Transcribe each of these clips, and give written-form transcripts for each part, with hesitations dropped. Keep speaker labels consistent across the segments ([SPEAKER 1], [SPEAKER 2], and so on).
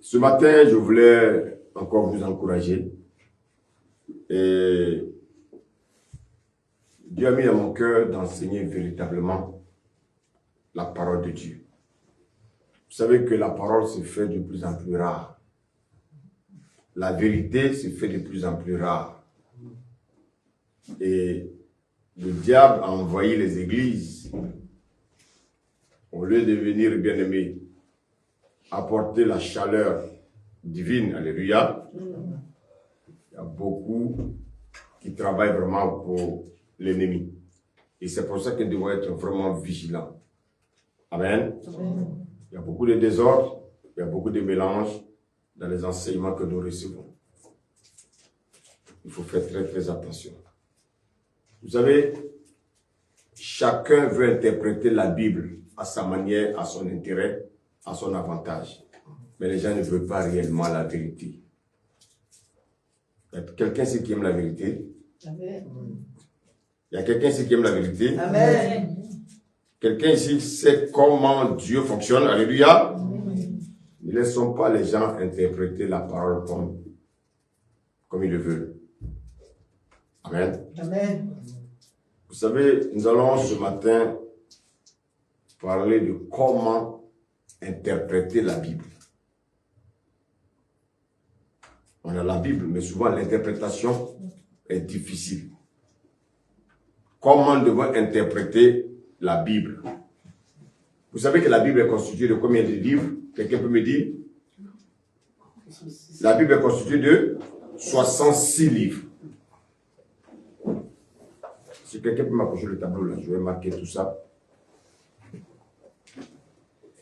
[SPEAKER 1] Ce matin, je voulais encore vous encourager. Et Dieu a mis dans mon cœur d'enseigner véritablement la parole de Dieu. Vous savez que la parole se fait de plus en plus rare. La vérité se fait de plus en plus rare. Et le diable a envoyé les églises, au lieu de venir, bien-aimés, apporter la chaleur divine, alléluia. Il y a beaucoup qui travaillent vraiment pour l'ennemi. Et c'est pour ça que nous devons être vraiment vigilants. Amen. Amen. Il y a beaucoup de désordre, il y a beaucoup de mélanges dans les enseignements que nous recevons. Il faut faire très très attention. Vous savez, chacun veut interpréter la Bible à sa manière, à son intérêt, à son avantage. Mais les gens ne veulent pas réellement la vérité. Il y a quelqu'un ici qui aime la vérité? Amen. Il y a quelqu'un ici qui aime la vérité? Amen. Quelqu'un ici sait comment Dieu fonctionne? Alléluia. Amen. Ne laissons pas les gens interpréter la parole comme ils le veulent. Amen. Amen. Vous savez, nous allons ce matin parler de comment interpréter la Bible. On a la Bible, mais souvent l'interprétation est difficile. Comment nous devons interpréter la Bible? Vous savez que la Bible est constituée de combien de livres? Quelqu'un peut me dire? La Bible est constituée de 66 livres. Si quelqu'un peut m'approcher le tableau, là, je vais marquer tout ça.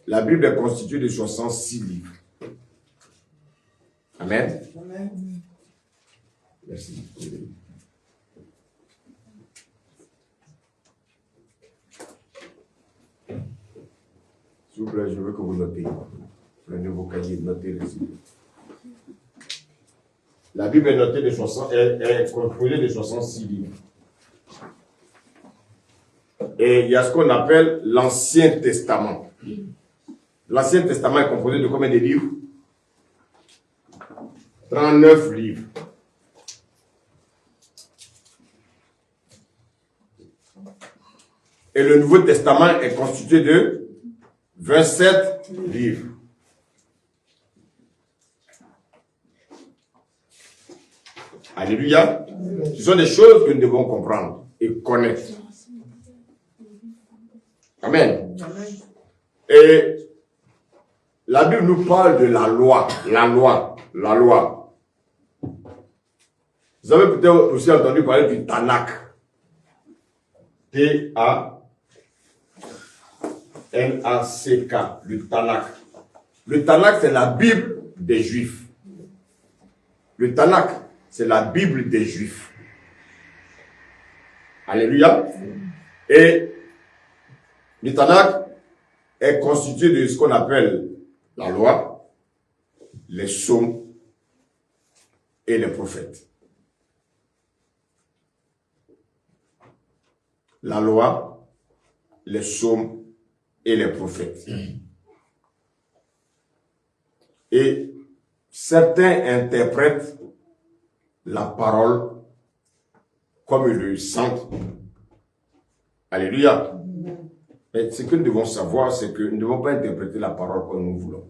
[SPEAKER 1] La Bible est constituée de 66 livres. Amen. Amen. Merci. S'il vous plaît, je veux que vous notez. Prenez vos cahiers, notez les livres. La Bible est notée est composée de 66 livres. Et il y a ce qu'on appelle l'Ancien Testament. L'Ancien Testament est composé de combien de livres? 39 livres. Et le Nouveau Testament est constitué de 27 livres. Alléluia. Ce sont des choses que nous devons comprendre et connaître. Amen. Et la Bible nous parle de la loi. La loi. Vous avez peut-être aussi entendu parler du Tanakh. T-A-N-A-C-K. Le Tanakh. Le Tanakh, c'est la Bible des Juifs. Le Tanakh, c'est la Bible des Juifs. Alléluia. Et le Tanakh est constitué de ce qu'on appelle la loi, les psaumes et les prophètes. La loi, les psaumes et les prophètes. Et certains interprètent la parole comme ils le sentent. Alléluia. Mais ce que nous devons savoir, c'est que nous ne devons pas interpréter la parole comme nous voulons.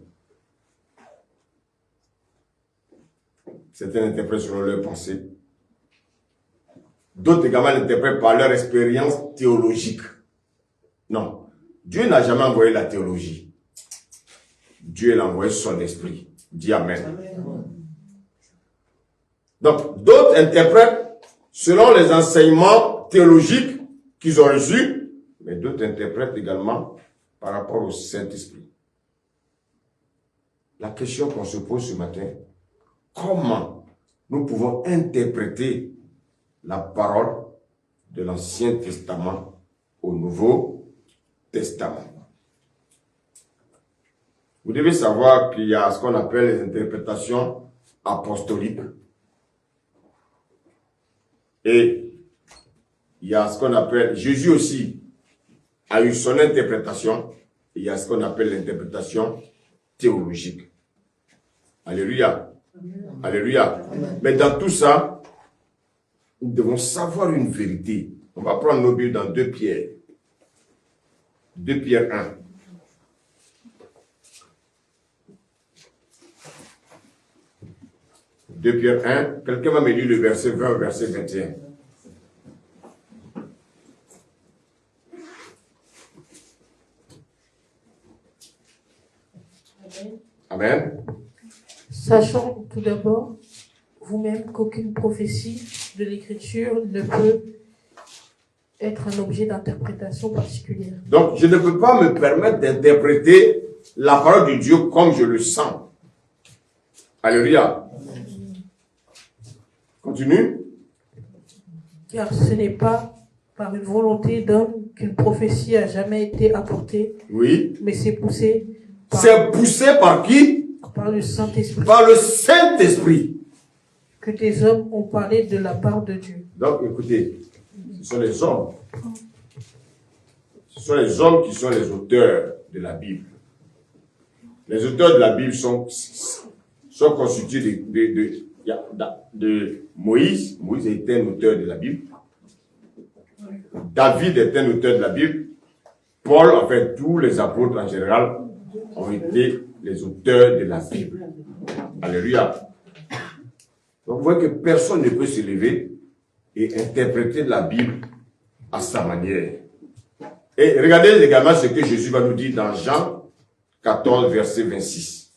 [SPEAKER 1] Certains interprètent selon leur pensée. D'autres également l'interprètent par leur expérience théologique. Non. Dieu n'a jamais envoyé la théologie. Dieu a envoyé son esprit. Dis Amen. Amen. Donc, d'autres interprètent selon les enseignements théologiques qu'ils ont reçus, mais d'autres interprètent également par rapport au Saint-Esprit. La question qu'on se pose ce matin, comment nous pouvons interpréter la parole de l'Ancien Testament au Nouveau Testament? Vous devez savoir qu'il y a ce qu'on appelle les interprétations apostoliques. Et il y a ce qu'on appelle, Jésus aussi a eu son interprétation, et il y a ce qu'on appelle l'interprétation théologique. Alléluia. Alléluia. Mais dans tout ça, nous devons savoir une vérité. On va prendre nos Bibles dans 2 Pierre. 2 Pierre 1. De Pierre 1, quelqu'un va me lire le verset 20 au verset 21. Amen.
[SPEAKER 2] Sachant tout d'abord, vous-même, qu'aucune prophétie de l'Écriture ne peut être un objet d'interprétation particulière.
[SPEAKER 1] Donc, je ne peux pas me permettre d'interpréter la parole de Dieu comme je le sens. Alléluia. Continue.
[SPEAKER 2] Car ce n'est pas par une volonté d'homme qu'une prophétie a jamais été apportée,
[SPEAKER 1] Oui.
[SPEAKER 2] mais c'est poussé par,
[SPEAKER 1] C'est poussé par qui?
[SPEAKER 2] par le Saint-Esprit.
[SPEAKER 1] Par le Saint-Esprit.
[SPEAKER 2] Que des hommes ont parlé de la part de Dieu.
[SPEAKER 1] Donc, écoutez, ce sont les hommes. Ce sont les hommes qui sont les auteurs de la Bible. Les auteurs de la Bible sont constitués de Moïse. Moïse était un auteur de la Bible. David est un auteur de la Bible. Paul, en fait, tous les apôtres en général ont été les auteurs de la Bible. Alléluia. Donc, vous voyez que personne ne peut se lever et interpréter la Bible à sa manière. Et regardez également ce que Jésus va nous dire dans Jean 14, verset 26.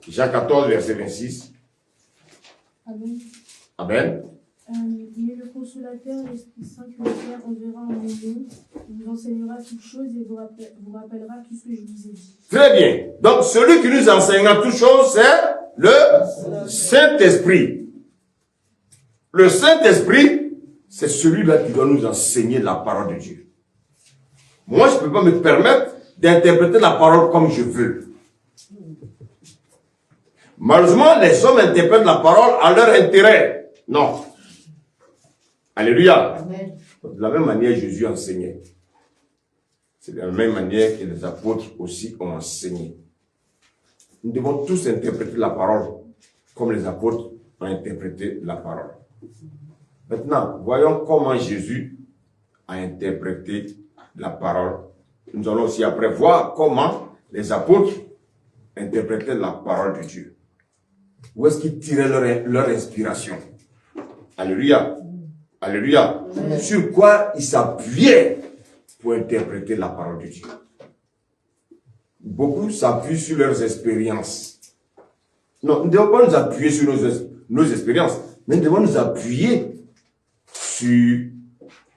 [SPEAKER 1] Jean 14, verset 26.
[SPEAKER 3] Amen.
[SPEAKER 1] Amen.
[SPEAKER 3] Mais le consolateur, l'Esprit Saint que le Père enverra en mon nom, il vous enseignera toutes choses et vous rappellera tout ce que je vous ai dit.
[SPEAKER 1] Très bien. Donc, celui qui nous enseignera toutes choses, c'est le Saint-Esprit. Le Saint-Esprit, c'est celui-là qui doit nous enseigner la parole de Dieu. Moi, je ne peux pas me permettre d'interpréter la parole comme je veux. Malheureusement, les hommes interprètent la parole à leur intérêt. Non. Alléluia.
[SPEAKER 2] Amen.
[SPEAKER 1] De la même manière, Jésus enseignait. C'est de la même manière que les apôtres aussi ont enseigné. Nous devons tous interpréter la parole comme les apôtres ont interprété la parole. Maintenant, voyons comment Jésus a interprété la parole. Nous allons aussi après voir comment les apôtres interprétaient la parole de Dieu. Où est-ce qu'ils tiraient leur inspiration? Alléluia. Alléluia. Amen. Sur quoi ils s'appuyaient pour interpréter la parole de Dieu? Beaucoup s'appuient sur leurs expériences. Non, nous ne devons pas nous appuyer sur nos expériences, mais nous devons nous appuyer sur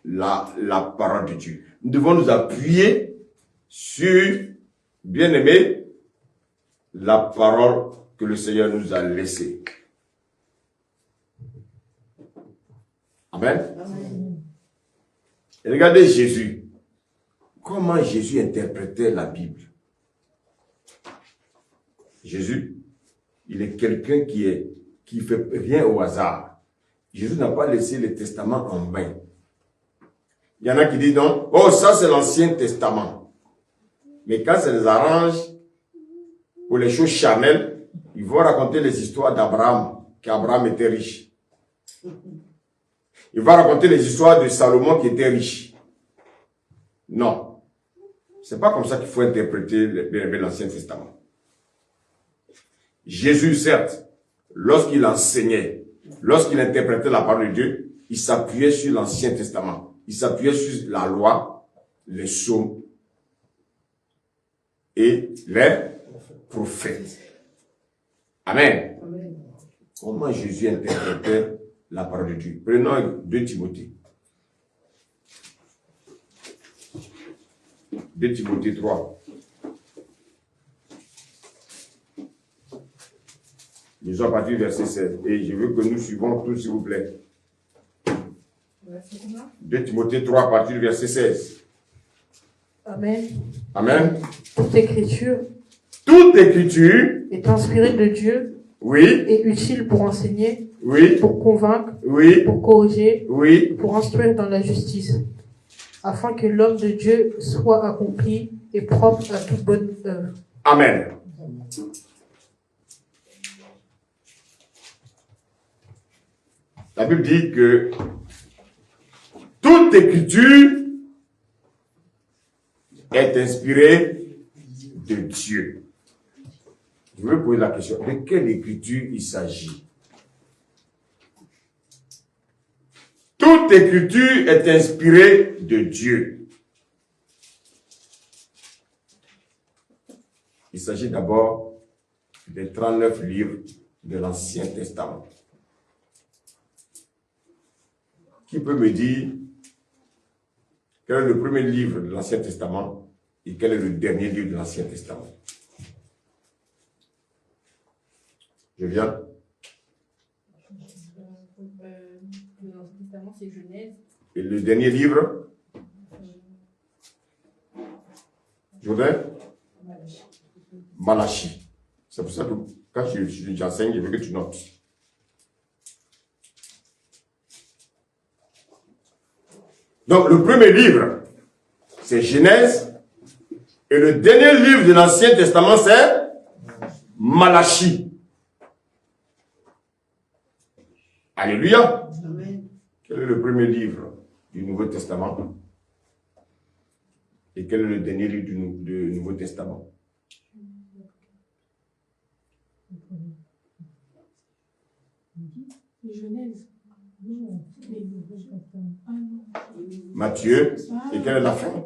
[SPEAKER 1] la parole de Dieu. Nous devons nous appuyer sur, bien aimé, la parole que le Seigneur nous a laissée. Amen. Amen. Et regardez Jésus. Comment Jésus interprétait la Bible. Jésus, il est quelqu'un qui fait rien au hasard. Jésus n'a pas laissé le testament en vain. Il y en a qui disent non, oh ça c'est l'Ancien Testament. Mais quand ça les arrange pour les choses charnelles, ils vont raconter les histoires d'Abraham, qu'Abraham était riche. Il va raconter les histoires de Salomon qui était riche. Non. C'est pas comme ça qu'il faut interpréter l'Ancien Testament. Jésus, certes, lorsqu'il enseignait, lorsqu'il interprétait la parole de Dieu, il s'appuyait sur l'Ancien Testament. Il s'appuyait sur la loi, les psaumes et les prophètes. Amen. Amen. Comment Jésus interprétait la parole de Dieu? Prenons 2 Timothée. 2 Timothée 3. Nous sommes à partir du verset 16. Et je veux que nous suivons tous, s'il vous plaît. 2 Timothée 3, à partir du verset 16.
[SPEAKER 2] Amen.
[SPEAKER 1] Amen.
[SPEAKER 2] Toute écriture
[SPEAKER 1] est
[SPEAKER 2] inspirée de Dieu.
[SPEAKER 1] Oui.
[SPEAKER 2] Et utile pour enseigner.
[SPEAKER 1] Oui.
[SPEAKER 2] Pour convaincre.
[SPEAKER 1] Oui.
[SPEAKER 2] Pour corriger.
[SPEAKER 1] Oui.
[SPEAKER 2] Pour instruire dans la justice. Afin que l'homme de Dieu soit accompli et propre à toute bonne œuvre.
[SPEAKER 1] Amen. La Bible dit que toute écriture est inspirée de Dieu. Je veux poser la question, de quelle écriture il s'agit? Toute écriture est inspirée de Dieu. Il s'agit d'abord des 39 livres de l'Ancien Testament. Qui peut me dire quel est le premier livre de l'Ancien Testament et quel est le dernier livre de l'Ancien Testament? Je viens.
[SPEAKER 2] L'Ancien Testament, c'est Genèse.
[SPEAKER 1] Et le dernier livre? Jourdain? Malachie. C'est pour ça que quand j'enseigne, je veux que tu notes. Donc, le premier livre, c'est Genèse. Et le dernier livre de l'Ancien Testament, c'est Malachie. Alléluia.
[SPEAKER 4] Amen.
[SPEAKER 1] Quel est le premier livre du Nouveau Testament? Et quel est le dernier livre du Nouveau Testament?
[SPEAKER 3] Genèse.
[SPEAKER 1] Matthieu. Et quelle est la fin?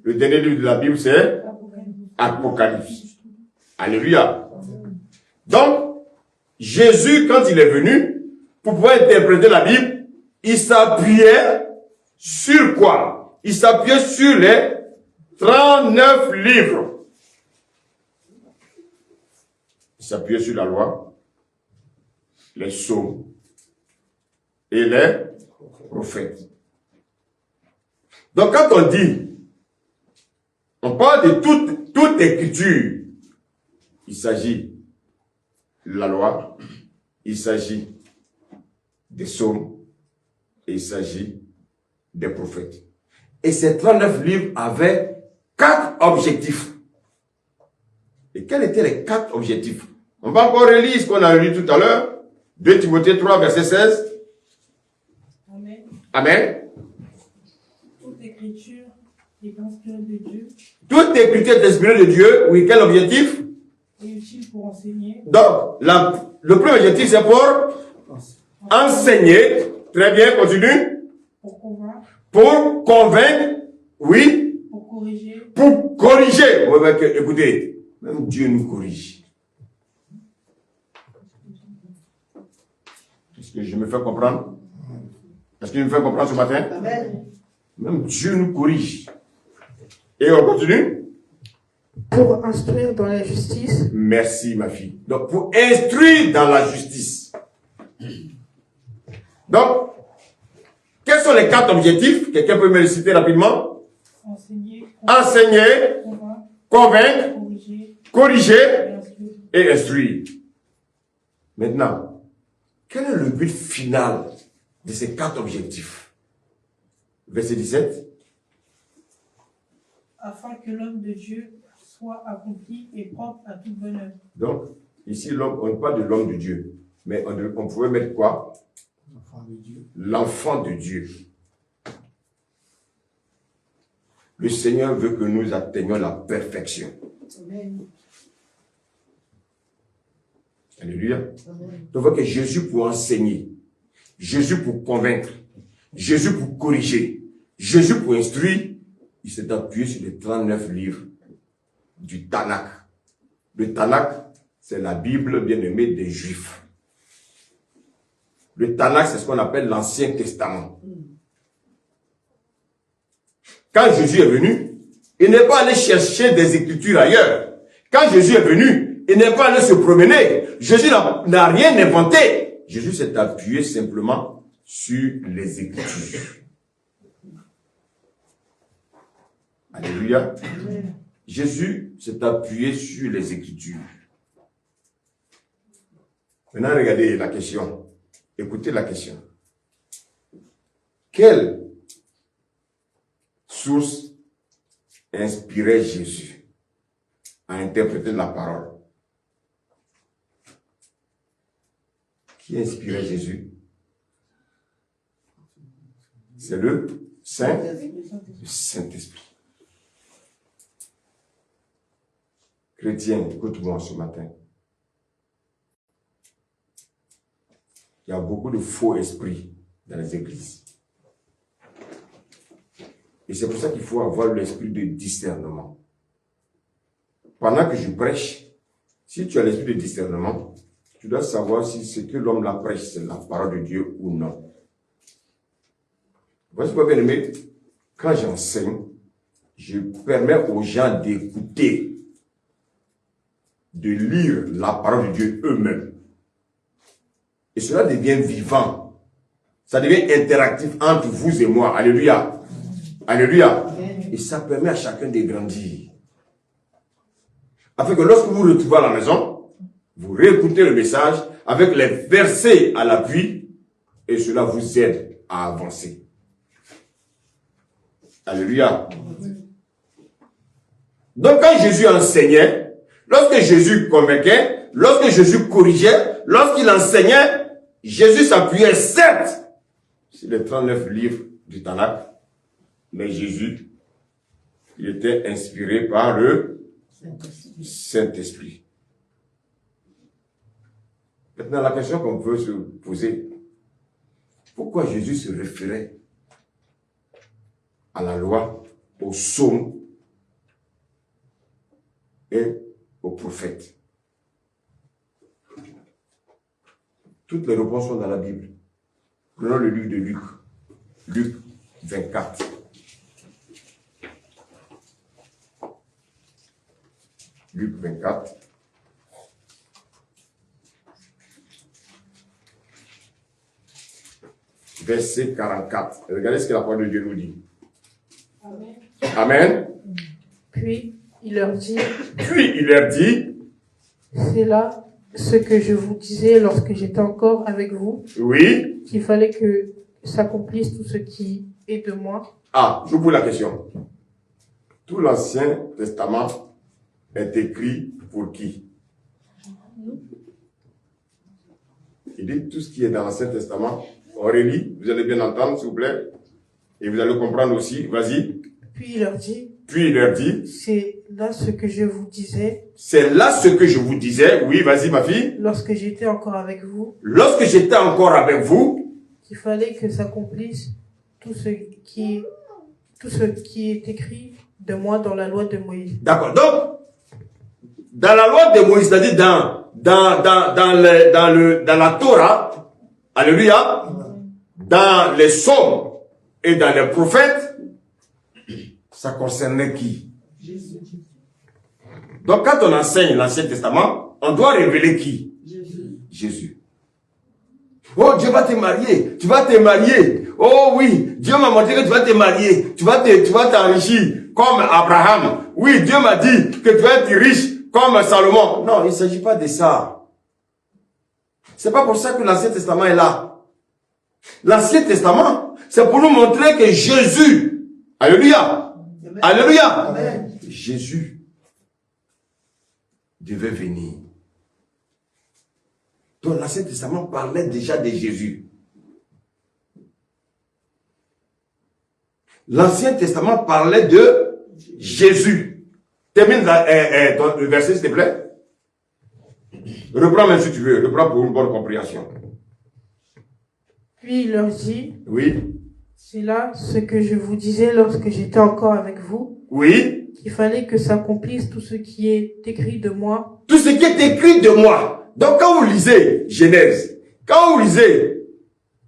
[SPEAKER 1] Le dernier livre de la Bible, c'est Apocalypse. Alléluia. Donc, Jésus, quand il est venu, pour pouvoir interpréter la Bible, il s'appuyait sur quoi? Il s'appuyait sur les 39 livres. Il s'appuyait sur la loi, les psaumes et les prophètes. Donc quand on dit, on parle de toute écriture, il s'agit de la loi, il s'agit des psaumes et il s'agit des prophètes. Et ces 39 livres avaient 4 objectifs. Et quels étaient les 4 objectifs? On va encore relire ce qu'on a lu tout à l'heure. 2 Timothée 3, verset 16.
[SPEAKER 2] Amen.
[SPEAKER 1] Amen.
[SPEAKER 2] Toute écriture est inspirée de Dieu
[SPEAKER 1] Toute écriture est inspirée de Dieu. Oui, quel objectif?
[SPEAKER 2] et utile pour enseigner,
[SPEAKER 1] Donc, le premier objectif, c'est pour enseigner. Très bien, continue.
[SPEAKER 2] pour convaincre,
[SPEAKER 1] Pour convaincre. Oui.
[SPEAKER 2] pour corriger,
[SPEAKER 1] Pour corriger. Oui, mais écoutez, même Dieu nous corrige. Est-ce que je me fais comprendre? Est-ce que je me fais comprendre ce matin?
[SPEAKER 4] Amen.
[SPEAKER 1] Même Dieu nous corrige. Et on continue.
[SPEAKER 2] pour instruire dans la justice,
[SPEAKER 1] Merci, ma fille. Donc, pour instruire dans la justice. Donc, quels sont les 4 objectifs? Quelqu'un peut me les citer rapidement?
[SPEAKER 2] enseigner,
[SPEAKER 1] Enseigner,
[SPEAKER 2] convaincre,
[SPEAKER 1] convaincre,
[SPEAKER 2] corriger
[SPEAKER 1] corriger
[SPEAKER 2] et instruire.
[SPEAKER 1] et instruire. Maintenant, quel est le but final de ces 4 objectifs? Verset 17.
[SPEAKER 2] Afin que l'homme de Dieu soit accompli et propre à toute bonne œuvre.
[SPEAKER 1] Donc, ici, on parle de l'homme de Dieu. Mais on pouvait mettre quoi?
[SPEAKER 4] L'enfant de Dieu.
[SPEAKER 1] L'enfant de Dieu. Le Seigneur veut que nous atteignions la perfection.
[SPEAKER 4] Amen.
[SPEAKER 1] Alléluia.
[SPEAKER 4] Amen.
[SPEAKER 1] Donc, on voit que Jésus pour enseigner, Jésus pour convaincre, Jésus pour corriger, Jésus pour instruire, il s'est appuyé sur les 39 livres du Tanakh. Le Tanakh, c'est la Bible bien-aimée des Juifs. Le Tanakh, c'est ce qu'on appelle l'Ancien Testament. Quand Jésus est venu, il n'est pas allé chercher des écritures ailleurs. Quand Jésus est venu, il n'est pas allé se promener. Jésus n'a rien inventé. Jésus s'est appuyé simplement sur les Écritures. Alléluia.
[SPEAKER 4] Amen.
[SPEAKER 1] Jésus s'est appuyé sur les Écritures. Maintenant, regardez la question. Écoutez la question. Quelle source inspirait Jésus à interpréter la parole? Qui inspirait Jésus C'est le Saint-Esprit. Chrétien, écoute-moi ce matin. Il y a beaucoup de faux esprits dans les églises. Et c'est pour ça qu'il faut avoir l'esprit de discernement. Pendant que je prêche, si tu as l'esprit de discernement, tu dois savoir si ce que l'homme la prêche, c'est la parole de Dieu ou non. Voici pourquoi, bien aimé, quand j'enseigne, je permets aux gens d'écouter, de lire la parole de Dieu eux-mêmes. Et cela devient vivant. Ça devient interactif entre vous et moi. Alléluia. Alléluia. Et ça permet à chacun de grandir. Afin que lorsque vous vous retrouvez à la maison, vous réécoutez le message avec les versets à l'appui et cela vous aide à avancer. Alléluia. Donc quand Jésus enseignait, lorsque Jésus convainquait, lorsque Jésus corrigeait, lorsqu'il enseignait, Jésus s'appuyait certes sur les 39 livres du Tanakh, mais Jésus, il était inspiré par le Saint-Esprit. Maintenant, la question qu'on peut se poser, pourquoi Jésus se référait à la loi, aux psaumes et aux prophètes? Toutes les réponses sont dans la Bible. Prenons le livre de Luc. Luc 24. Luc 24. Verset 44. Regardez ce que la parole de Dieu nous dit.
[SPEAKER 2] Amen.
[SPEAKER 1] Amen.
[SPEAKER 2] Puis il leur dit, c'est là ce que je vous disais lorsque j'étais encore avec vous,
[SPEAKER 1] oui,
[SPEAKER 2] qu'il fallait que s'accomplisse tout ce qui est de moi.
[SPEAKER 1] Ah, je vous pose la question. Tout l'Ancien Testament est écrit pour qui? Il dit tout ce qui est dans l'Ancien Testament. Aurélie, vous allez bien entendre, s'il vous plaît. Et vous allez comprendre aussi. Vas-y.
[SPEAKER 2] Puis il leur dit, c'est là ce que je vous disais.
[SPEAKER 1] C'est là ce que je vous disais. Oui, vas-y, ma fille.
[SPEAKER 2] Lorsque j'étais encore avec vous.
[SPEAKER 1] Lorsque j'étais encore avec vous.
[SPEAKER 2] Qu'il fallait que s'accomplisse tout ce qui est écrit de moi dans la loi de Moïse.
[SPEAKER 1] D'accord. Donc, dans la loi de Moïse, c'est-à-dire dans la Torah, alléluia, dans les psaumes et dans les prophètes, ça concernait qui?
[SPEAKER 4] Jésus.
[SPEAKER 1] Donc, quand on enseigne l'Ancien Testament, on doit révéler qui? Jésus. Oh, Dieu va te marier. Tu vas te marier. Oh oui, Dieu m'a montré que tu vas te marier. Tu vas t'enrichir comme Abraham. Oui, Dieu m'a dit que tu vas être riche comme Salomon. Non, il ne s'agit pas de ça. C'est pas pour ça que l'Ancien Testament est là. L'Ancien Testament, c'est pour nous montrer que Jésus, alléluia,
[SPEAKER 4] Amen.
[SPEAKER 1] alléluia,
[SPEAKER 4] Amen.
[SPEAKER 1] Jésus devait venir. Donc l'Ancien Testament parlait déjà de Jésus. L'Ancien Testament parlait de Jésus. Termine le verset, s'il te plaît. Reprends même si tu veux. Reprends pour une bonne compréhension.
[SPEAKER 2] Puis il leur dit,
[SPEAKER 1] Oui.
[SPEAKER 2] c'est là ce que je vous disais lorsque j'étais encore avec vous.
[SPEAKER 1] Oui.
[SPEAKER 2] Qu'il fallait que s'accomplisse tout ce qui est écrit de moi.
[SPEAKER 1] Tout ce qui est écrit de moi. Donc quand vous lisez Genèse, quand vous lisez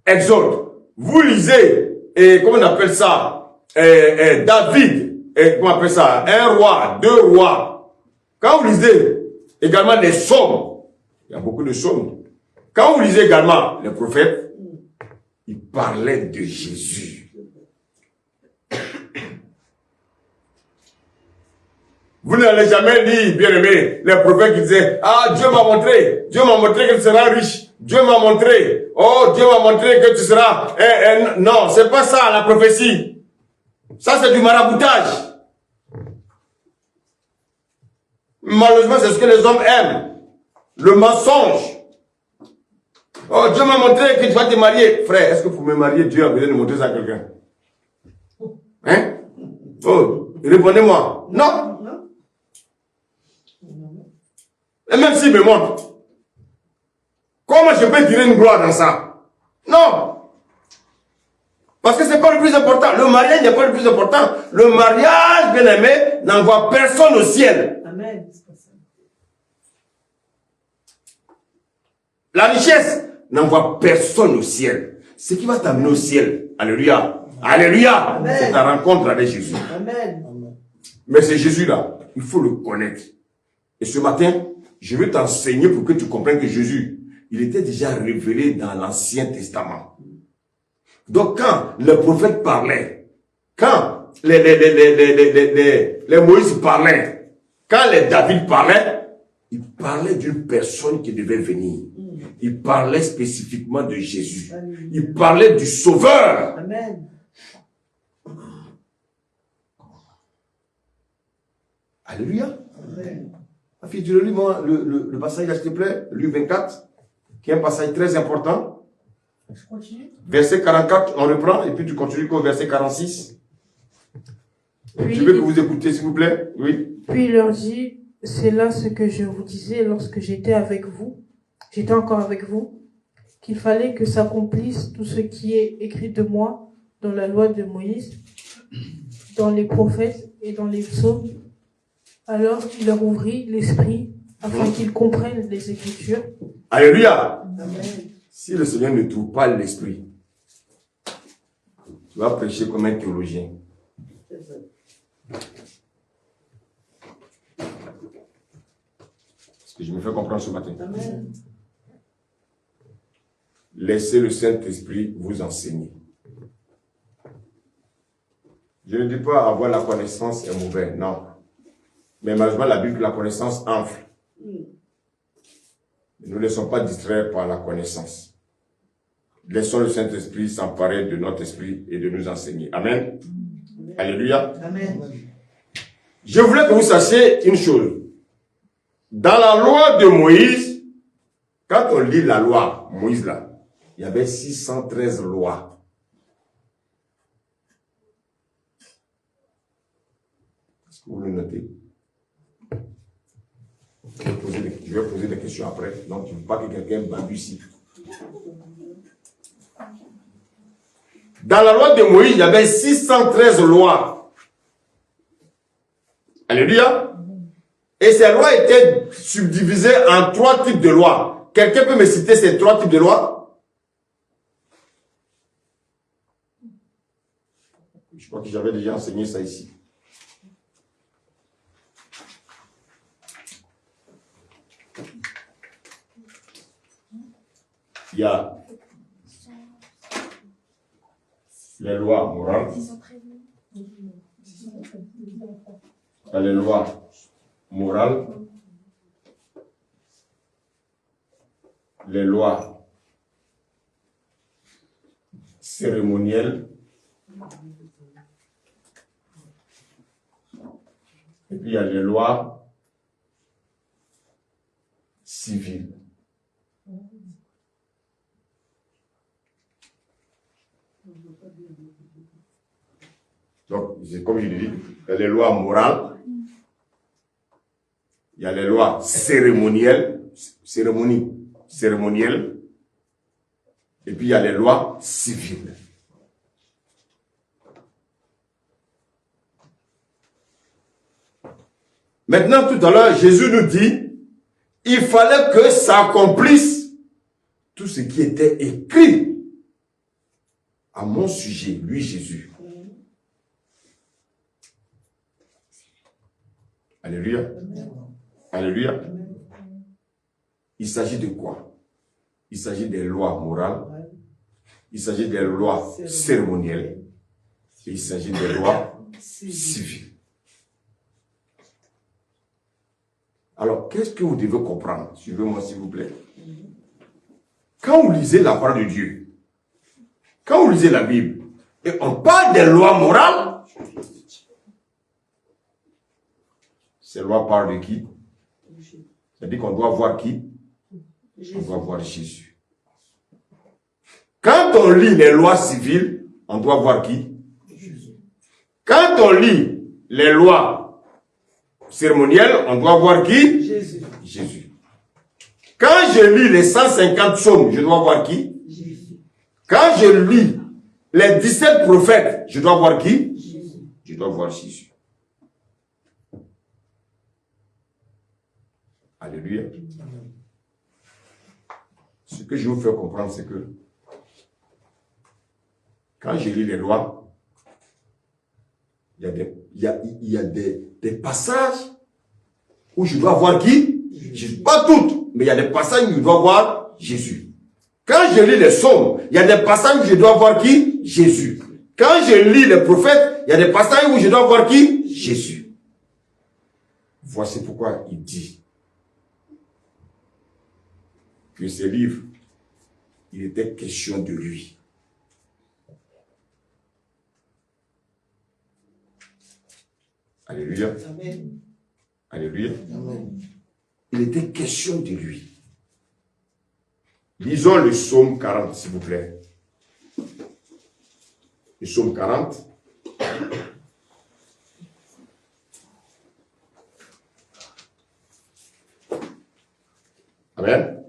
[SPEAKER 1] Exode, vous lisez, comment on appelle ça, David, comment on appelle ça, un roi, deux rois. Quand vous lisez également les psaumes, il y a beaucoup de psaumes. Quand vous lisez également les prophètes, ils parlaient de Jésus. Vous n'allez jamais lire, bien aimé, les prophètes qui disaient, ah, Dieu m'a montré que tu seras riche. Dieu m'a montré, oh, Dieu m'a montré que tu seras, non, c'est pas ça, la prophétie. Ça, c'est du maraboutage. Malheureusement, c'est ce que les hommes aiment. Le mensonge. Oh, Dieu m'a montré que tu vas te marier. Frère, est-ce que pour me marier, Dieu a besoin de montrer ça à quelqu'un? Hein? Oh, répondez-moi. Non. Et même s'il me montre, comment je peux tirer une gloire dans ça? Non. Parce que ce n'est pas le plus important. Le mariage n'est pas le plus important. Le mariage, bien aimé, n'envoie personne au ciel.
[SPEAKER 5] Amen.
[SPEAKER 1] La richesse n'envoie personne au ciel. Ce qui va t'amener au ciel, alléluia, alléluia, c'est ta rencontre avec Jésus.
[SPEAKER 5] Amen.
[SPEAKER 1] Mais c'est Jésus-là, il faut le connaître. Et ce matin, je vais t'enseigner pour que tu comprennes que Jésus, il était déjà révélé dans l'Ancien Testament. Donc quand le prophète parlait, quand les Moïse parlaient, quand les David parlaient, il parlait d'une personne qui devait venir. Il parlait spécifiquement de Jésus. Il parlait du Sauveur.
[SPEAKER 5] Amen.
[SPEAKER 1] Alléluia. Ma fille, tu lis-moi le passage là, s'il te plaît, Luc 24, qui est un passage très important.
[SPEAKER 2] Je continue.
[SPEAKER 1] Verset 44, on reprend, et puis tu continues au verset 46.
[SPEAKER 2] Puis,
[SPEAKER 1] Je veux que vous écoutez, s'il vous plaît. Oui.
[SPEAKER 2] Puis il leur dit, c'est là ce que je vous disais lorsque j'étais encore avec vous, qu'il fallait que s'accomplisse tout ce qui est écrit de moi dans la loi de Moïse, dans les prophètes et dans les psaumes. Alors il leur ouvrit l'esprit afin qu'ils comprennent les Écritures.
[SPEAKER 1] Alléluia.
[SPEAKER 5] Amen.
[SPEAKER 1] Si le Seigneur ne trouve pas l'esprit, tu vas prêcher comme un théologien.
[SPEAKER 5] C'est ça.
[SPEAKER 1] Ce que je me fais comprendre ce matin.
[SPEAKER 5] Amen.
[SPEAKER 1] Laissez le Saint-Esprit vous enseigner. Je ne dis pas avoir la connaissance est mauvais, non. Mais malheureusement, la Bible, la connaissance enfle. Nous ne sommes pas distraits par la connaissance. Laissons le Saint-Esprit s'emparer de notre esprit et de nous enseigner. Amen. Alléluia.
[SPEAKER 5] Amen.
[SPEAKER 1] Je voulais que vous sachiez une chose. Dans la loi de Moïse, quand on lit la loi, Moïse là, il y avait 613 lois. Est-ce que vous le notez? Je vais poser des questions après. Donc, je ne veux pas que quelqu'un balbutie. Dans la loi de Moïse, il y avait 613 lois. Alléluia. Et ces lois étaient subdivisées en 3 types de lois. Quelqu'un peut me citer ces 3 types de lois? Je crois que j'avais déjà enseigné ça ici. Il y a les lois morales, il y a les lois morales, les lois cérémonielles, et puis il y a les lois civiles. Donc, comme je l'ai dit, il y a les lois morales, il y a les lois cérémonielles, et puis il y a les lois civiles. Maintenant, tout à l'heure, Jésus nous dit, il fallait que s'accomplisse tout ce qui était écrit à mon sujet, lui Jésus. Alléluia. Alléluia. Il s'agit de quoi? Il s'agit des lois morales. Il s'agit des lois cérémonielles. Et il s'agit des lois civiles. Alors, qu'est-ce que vous devez comprendre? Suivez-moi, s'il vous plaît. Quand vous lisez la parole de Dieu, quand vous lisez la Bible, et on parle des lois morales, ces lois parlent de qui? C'est-à-dire qu'on doit voir qui? On doit voir Jésus. Quand on lit les lois civiles, on doit voir qui? Quand on lit les lois cérémonielles, on doit voir qui?
[SPEAKER 4] Jésus.
[SPEAKER 1] Jésus. Quand je lis les 150 psaumes, je dois voir qui?
[SPEAKER 4] Jésus.
[SPEAKER 1] Quand je lis les 17 prophètes, je dois voir qui?
[SPEAKER 4] Jésus.
[SPEAKER 1] Je dois voir Jésus. Alléluia. Ce que je veux vous faire comprendre, c'est que quand je lis les lois, il y a des passages où je dois voir qui? Jésus. Pas toutes, mais il y a des passages où je dois voir Jésus. Quand je lis les psaumes, il y a des passages où je dois voir qui? Jésus. Quand je lis les prophètes, il y a des passages où je dois voir qui? Jésus. Voici pourquoi il dit que ces livres, il était question de lui. Alléluia.
[SPEAKER 4] Amen.
[SPEAKER 1] Alléluia.
[SPEAKER 4] Amen.
[SPEAKER 1] Il était question de lui. Lisons le psaume 40, s'il vous plaît. Le psaume 40. Amen.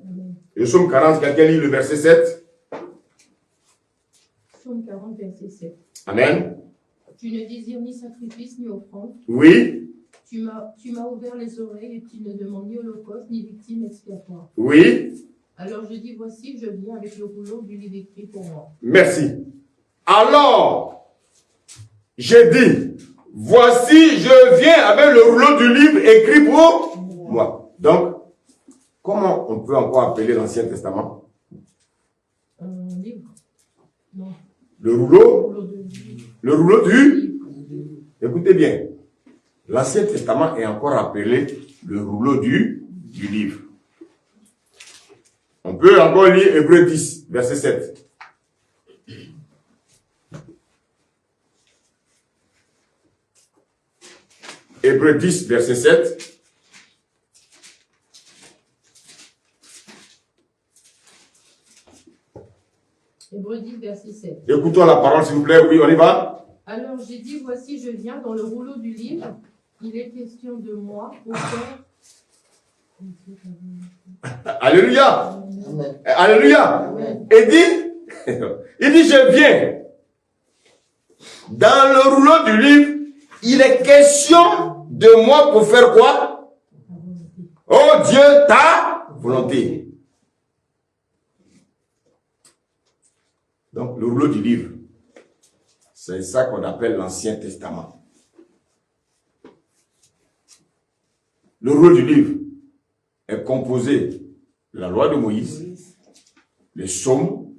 [SPEAKER 1] Le psaume 40, quelqu'un lit le verset 7.
[SPEAKER 5] Psaume 40, verset 7.
[SPEAKER 1] Amen.
[SPEAKER 5] Tu ne désires ni sacrifice ni offrande.
[SPEAKER 1] Oui.
[SPEAKER 5] Tu m'as ouvert les oreilles et tu ne demandes ni holocauste ni victime expiatoire.
[SPEAKER 1] Oui.
[SPEAKER 5] Alors je dis, voici, je viens avec le rouleau du livre écrit pour moi.
[SPEAKER 1] Merci. Alors, j'ai dit, voici, je viens avec le rouleau du livre écrit pour moi. Donc, comment on peut encore appeler l'Ancien Testament?
[SPEAKER 5] Un livre? Non.
[SPEAKER 1] Le rouleau?
[SPEAKER 5] Rouleau de
[SPEAKER 1] Le rouleau du?
[SPEAKER 5] livre.
[SPEAKER 1] Écoutez bien. L'Ancien Testament est encore appelé le rouleau du livre. On peut encore lire Hébreux 10, verset 7. Hébreux 10, verset 7.
[SPEAKER 5] Hébreux 10, verset 7.
[SPEAKER 1] Écoutons la parole, s'il vous plaît. Oui, on y va.
[SPEAKER 5] Alors j'ai dit, voici, je viens dans le rouleau du livre. Il est question de moi pour faire...
[SPEAKER 1] Alléluia.
[SPEAKER 4] Amen.
[SPEAKER 1] Alléluia.
[SPEAKER 5] Amen.
[SPEAKER 1] Il dit, je viens. Dans le rouleau du livre, il est question de moi pour faire quoi? Oh Dieu, ta volonté. Donc, le rouleau du livre, c'est ça qu'on appelle l'Ancien Testament. Le rouleau du livre est composé de la loi de Moïse, les psaumes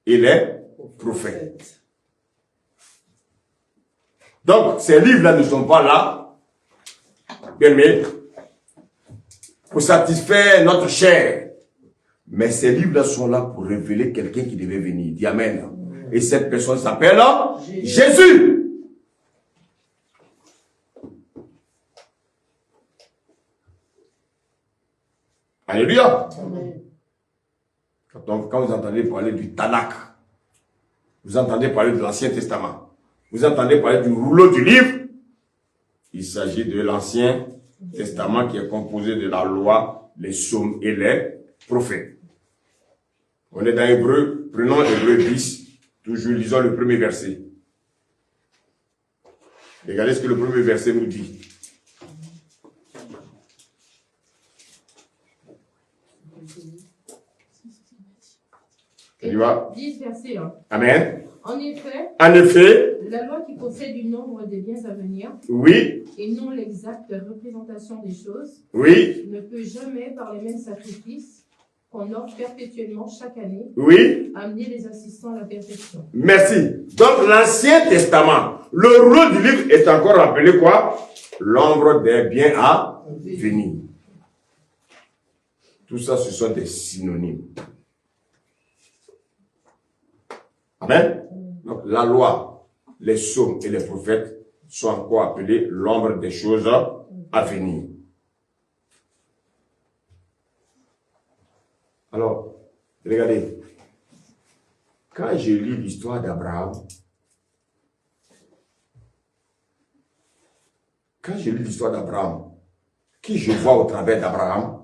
[SPEAKER 1] et les prophètes. Donc, ces livres-là ne sont pas là, bien aimés, pour satisfaire notre chair. Mais ces livres-là sont là pour révéler quelqu'un qui devait venir. Dis Amen. Et cette personne s'appelle Jésus. Alléluia.
[SPEAKER 4] Amen.
[SPEAKER 1] Quand vous entendez parler du Tanakh, vous entendez parler de l'Ancien Testament, vous entendez parler du rouleau du livre, il s'agit de l'Ancien Testament qui est composé de la loi, les psaumes et les prophètes. On est dans Hébreux, prenons Hébreux 10, toujours lisons le premier verset. Regardez ce que le premier verset nous dit. On y va.
[SPEAKER 5] 10, verset 1.
[SPEAKER 1] Amen.
[SPEAKER 5] En effet,
[SPEAKER 1] En effet,
[SPEAKER 5] la loi qui possède du nombre des biens à venir,
[SPEAKER 1] oui,
[SPEAKER 5] et non l'exacte représentation des choses,
[SPEAKER 1] oui,
[SPEAKER 5] ne peut jamais, par les mêmes sacrifices qu'on offre perpétuellement chaque année,
[SPEAKER 1] oui.
[SPEAKER 5] amener les assistants à la perfection.
[SPEAKER 1] Merci. Donc l'Ancien Testament, le rouleau du livre est encore appelé quoi? L'ombre des biens à venir. Tout ça, ce sont des synonymes. Amen. Donc la loi, les psaumes et les prophètes sont encore appelés l'ombre des choses à venir. Alors, regardez, quand je lis l'histoire d'Abraham, Quand je lis l'histoire d'Abraham, qui je vois au travers d'Abraham?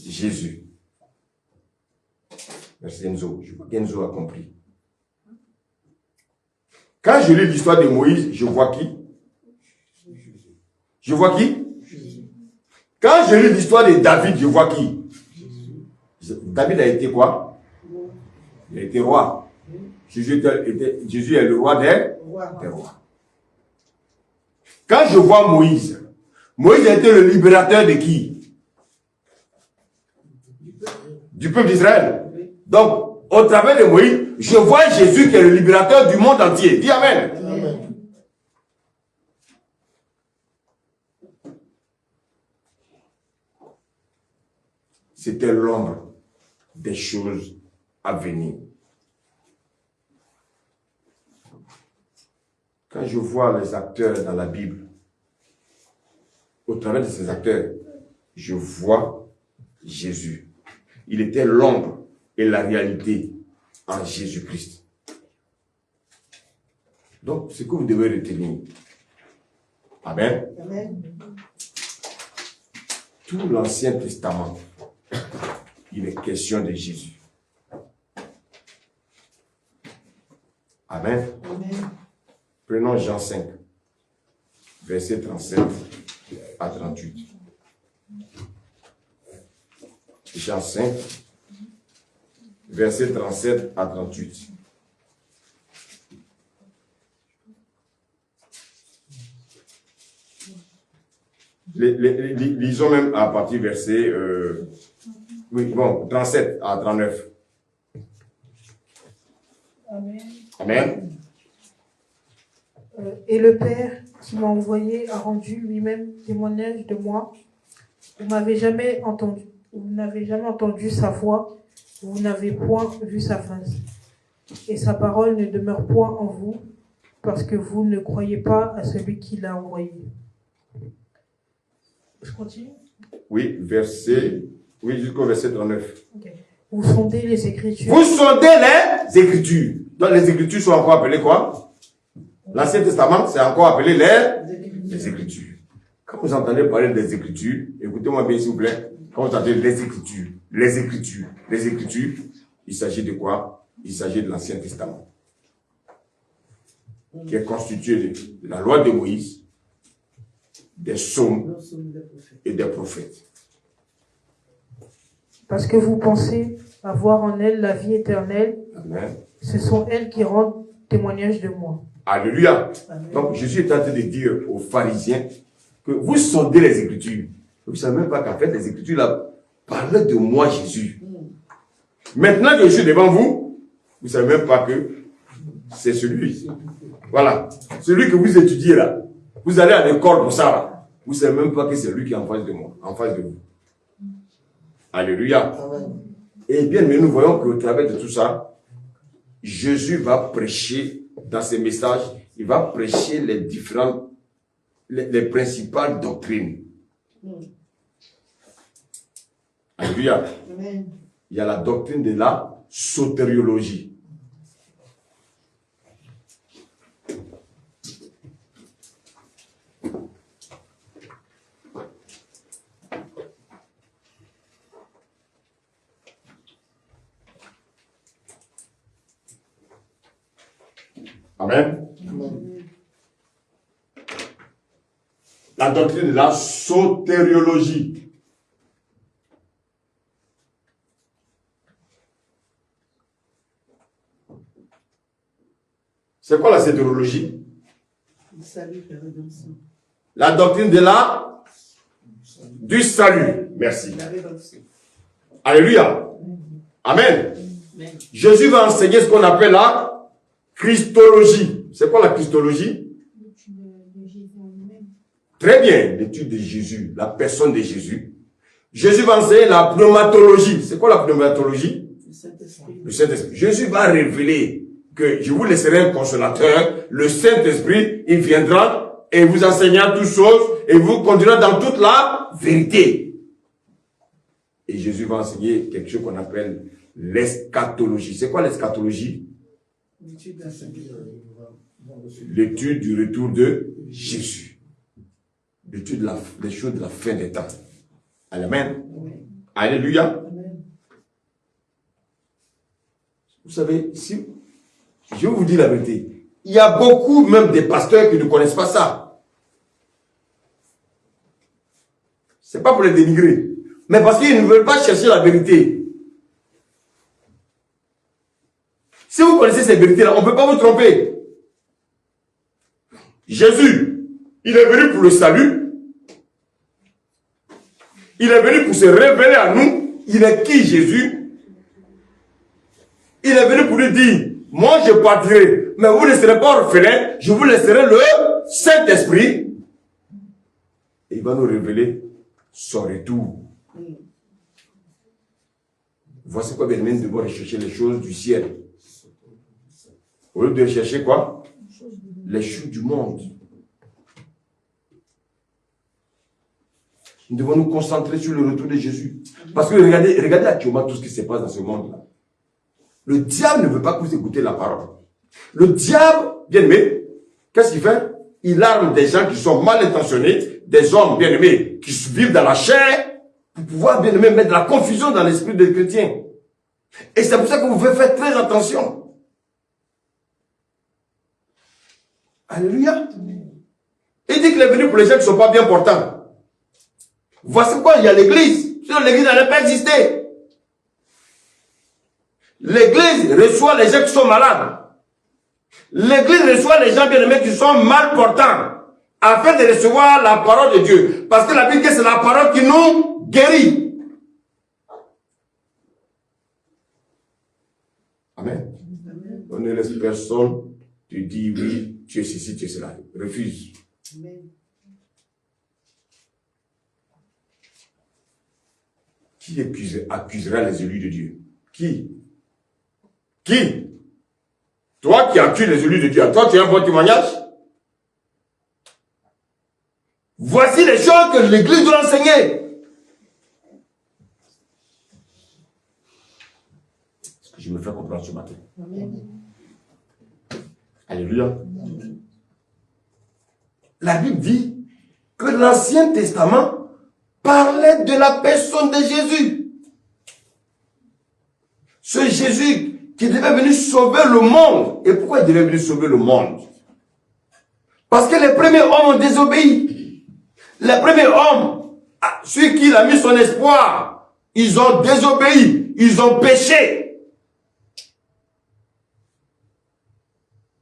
[SPEAKER 1] Jésus. Merci Enzo. Je vois qu'Enzo a compris. Quand je lis l'histoire de Moïse, je vois qui? Je vois qui? Quand je lis l'histoire de David, je vois qui? David a été quoi? Il a été roi. Jésus est le roi des rois. Quand je vois Moïse, Moïse a été le libérateur de qui? Du peuple d'Israël. Donc, au travers de Moïse, je vois Jésus qui est le libérateur du monde entier. Dis Amen.
[SPEAKER 4] Amen.
[SPEAKER 1] C'était l'ombre des choses à venir. Quand je vois les acteurs dans la Bible, au travers de ces acteurs, je vois Jésus. Il était l'ombre et la réalité en Jésus-Christ. Donc, ce que vous devez retenir. Amen.
[SPEAKER 4] Amen.
[SPEAKER 1] Tout l'Ancien Testament, il est question de Jésus. Amen.
[SPEAKER 4] Amen.
[SPEAKER 1] Prenons Jean 5, verset 37 à 38. Jean 5, verset 37 à 38. Lisons même à partir verset 37 à 39.
[SPEAKER 2] Amen.
[SPEAKER 1] Amen.
[SPEAKER 2] Et le Père qui m'a envoyé a rendu lui-même témoignage de moi. Vous n'avez jamais entendu sa voix, vous n'avez point vu sa face. Et sa parole ne demeure point en vous, parce que vous ne croyez pas à celui qui l'a envoyé. Je continue?
[SPEAKER 1] Oui, jusqu'au verset 39.
[SPEAKER 2] Okay. Vous sondez les Écritures.
[SPEAKER 1] Vous sondez les Écritures. Donc les Écritures sont encore appelées quoi? L'Ancien Testament, c'est encore appelé les Écritures. Quand vous entendez parler des Écritures, écoutez-moi bien s'il vous plaît, quand vous entendez les Écritures, il s'agit de quoi? Il s'agit de l'Ancien Testament, qui est constitué de la loi de Moïse, des psaumes et des prophètes.
[SPEAKER 2] Parce que vous pensez avoir en elle la vie éternelle.
[SPEAKER 1] Amen.
[SPEAKER 2] Ce sont elles qui rendent témoignage de moi.
[SPEAKER 1] Alléluia.
[SPEAKER 4] Amen.
[SPEAKER 1] Donc Jésus est en train de dire aux pharisiens que vous sondez les Écritures. Vous ne savez même pas qu'en fait les Écritures là parlent de moi Jésus. Maintenant que je suis devant vous, vous ne savez même pas que c'est celui. Voilà. Celui que vous étudiez là. Vous allez à l'école pour ça là. Vous ne savez même pas que c'est lui qui est en face de moi, en face de vous. Alléluia.
[SPEAKER 4] Amen.
[SPEAKER 1] Et bien, mais nous voyons qu'au travers de tout ça, Jésus va prêcher dans ses messages, il va prêcher les principales doctrines. Alléluia.
[SPEAKER 4] Amen.
[SPEAKER 1] Il y a la doctrine de la sotériologie. Amen.
[SPEAKER 4] Amen.
[SPEAKER 1] La doctrine de la sotériologie. C'est quoi la sotériologie?
[SPEAKER 4] Le salut, la rédemption.
[SPEAKER 1] La doctrine du salut. Merci.
[SPEAKER 4] La rédemption.
[SPEAKER 1] Alléluia. Amen.
[SPEAKER 4] Amen.
[SPEAKER 1] Jésus va enseigner ce qu'on appelle la Christologie. C'est quoi la Christologie?
[SPEAKER 3] L'étude de Jésus en lui-même.
[SPEAKER 1] Très bien, l'étude de Jésus, la personne de Jésus. Jésus va enseigner la pneumatologie. C'est quoi la pneumatologie?
[SPEAKER 4] Le Saint-Esprit.
[SPEAKER 1] Le Saint-Esprit. Jésus va révéler que je vous laisserai un consolateur, le Saint-Esprit, il viendra et vous enseignera toutes choses et vous conduira dans toute la vérité. Et Jésus va enseigner quelque chose qu'on appelle l'eschatologie. C'est quoi l'eschatologie?
[SPEAKER 4] L'étude de la Sainte-Esprit.
[SPEAKER 1] L'étude du retour de Jésus. l'étude des choses de la fin des temps. Amen. Alléluia.
[SPEAKER 4] Amen.
[SPEAKER 1] Vous savez, si je vais vous dire la vérité, il y a beaucoup même des pasteurs qui ne connaissent pas ça. C'est pas pour les dénigrer, mais parce qu'ils ne veulent pas chercher la vérité. Si vous connaissez ces vérités-là, on ne peut pas vous tromper. Jésus, il est venu pour le salut. Il est venu pour se révéler à nous. Il est qui, Jésus? Il est venu pour nous dire, moi je partirai, mais vous ne serez pas orphelins, je vous laisserai le Saint-Esprit. Et il va nous révéler son retour. Voici quoi, bien aimé, nous devons rechercher les choses du ciel. Au lieu de rechercher quoi? Les choses du monde. Nous devons nous concentrer sur le retour de Jésus. Parce que regardez actuellement tout ce qui se passe dans ce monde-là. Le diable ne veut pas que vous écoutez la parole. Le diable, bien aimé, qu'est-ce qu'il fait? Il arme des gens qui sont mal intentionnés, des hommes bien aimés qui vivent dans la chair, pour pouvoir bien aimé mettre de la confusion dans l'esprit des chrétiens. Et c'est pour ça que vous devez faire très attention. Alléluia. Il dit qu'il est venu pour les gens qui ne sont pas bien portants. Voici pourquoi il y a l'église. Sinon l'église n'allait pas exister. L'église reçoit les gens qui sont malades. L'église reçoit les gens bien aimés qui sont mal portants. Afin de recevoir la parole de Dieu. Parce que la Bible dit que c'est la parole qui nous guérit. Amen.
[SPEAKER 4] Amen.
[SPEAKER 1] On ne laisse personne te dire oui, tu es ceci, tu es cela. Refuse.
[SPEAKER 4] Amen.
[SPEAKER 1] Qui accusera les élus de Dieu? Qui? Qui? Toi qui accuses les élus de Dieu, toi tu as un bon témoignage? Voici les choses que l'Église doit enseigner. Est-ce que je me fais comprendre ce matin?
[SPEAKER 4] Amen.
[SPEAKER 1] Alléluia. La Bible dit que l'Ancien Testament parlait de la personne de Jésus. Ce Jésus qui devait venir sauver le monde. Et pourquoi il devait venir sauver le monde? Parce que les premiers hommes ont désobéi. Les premiers hommes, ceux qui il a mis son espoir, ils ont désobéi, ils ont péché.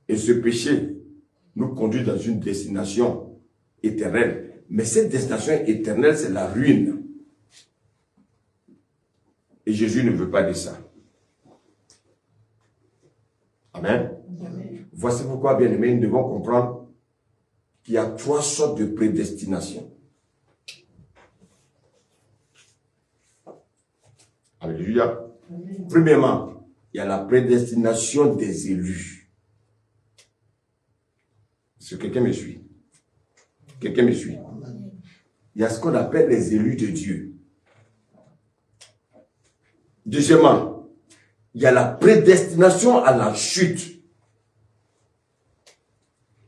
[SPEAKER 1] Et ce péché nous conduit dans une destination éternelle. Mais cette destination éternelle, c'est la ruine. Et Jésus ne veut pas de ça. Amen.
[SPEAKER 4] Amen.
[SPEAKER 1] Voici pourquoi, bien aimés, nous devons comprendre qu'il y a 3 sortes de prédestination. Alléluia.
[SPEAKER 4] Amen.
[SPEAKER 1] Premièrement, il y a la prédestination des élus. Est-ce que quelqu'un me suit? Quelqu'un me suit? Il y a ce qu'on appelle les élus de Dieu. Deuxièmement, il y a la prédestination à la chute.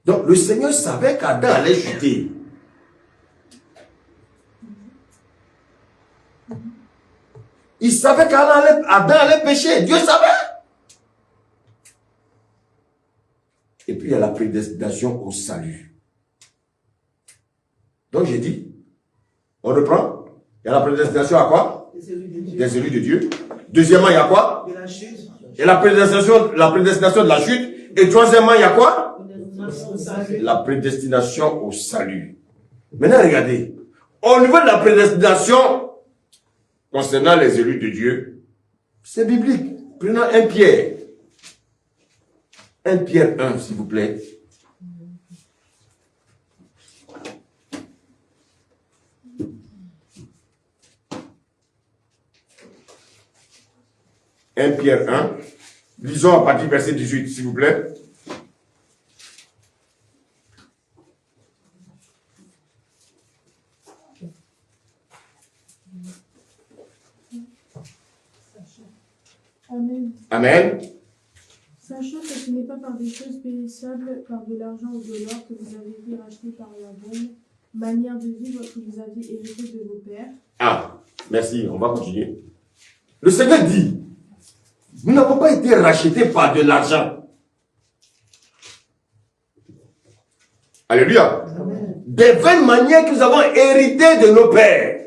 [SPEAKER 1] Donc, le Seigneur savait qu'Adam allait chuter. Il savait qu'Adam allait pécher. Dieu savait. Et puis, il y a la prédestination au salut. Donc, j'ai dit, on reprend. Il y a la prédestination à quoi?
[SPEAKER 4] Les élus de Dieu.
[SPEAKER 1] Des élus de Dieu. Deuxièmement, il y a quoi?
[SPEAKER 4] De la chute.
[SPEAKER 1] Et la prédestination de la chute. Et troisièmement, il y a quoi?
[SPEAKER 4] Au salut.
[SPEAKER 1] La prédestination au salut. Maintenant, regardez. Au niveau de la prédestination concernant les élus de Dieu, c'est biblique. Prenons 1 Pierre. 1 Pierre 1, s'il vous plaît. Pierre 1, lisons à partir du verset 18, s'il vous plaît.
[SPEAKER 3] Amen.
[SPEAKER 1] Amen.
[SPEAKER 3] Sachant que ce n'est pas par des choses périssables, par de l'argent ou de l'or que vous avez été rachetés par la bonne manière de vivre que vous aviez hérité de vos pères.
[SPEAKER 1] Ah, merci, on va continuer. Le Seigneur dit, nous n'avons pas été rachetés par de l'argent. Alléluia. Des vaines manières que nous avons héritées de nos pères.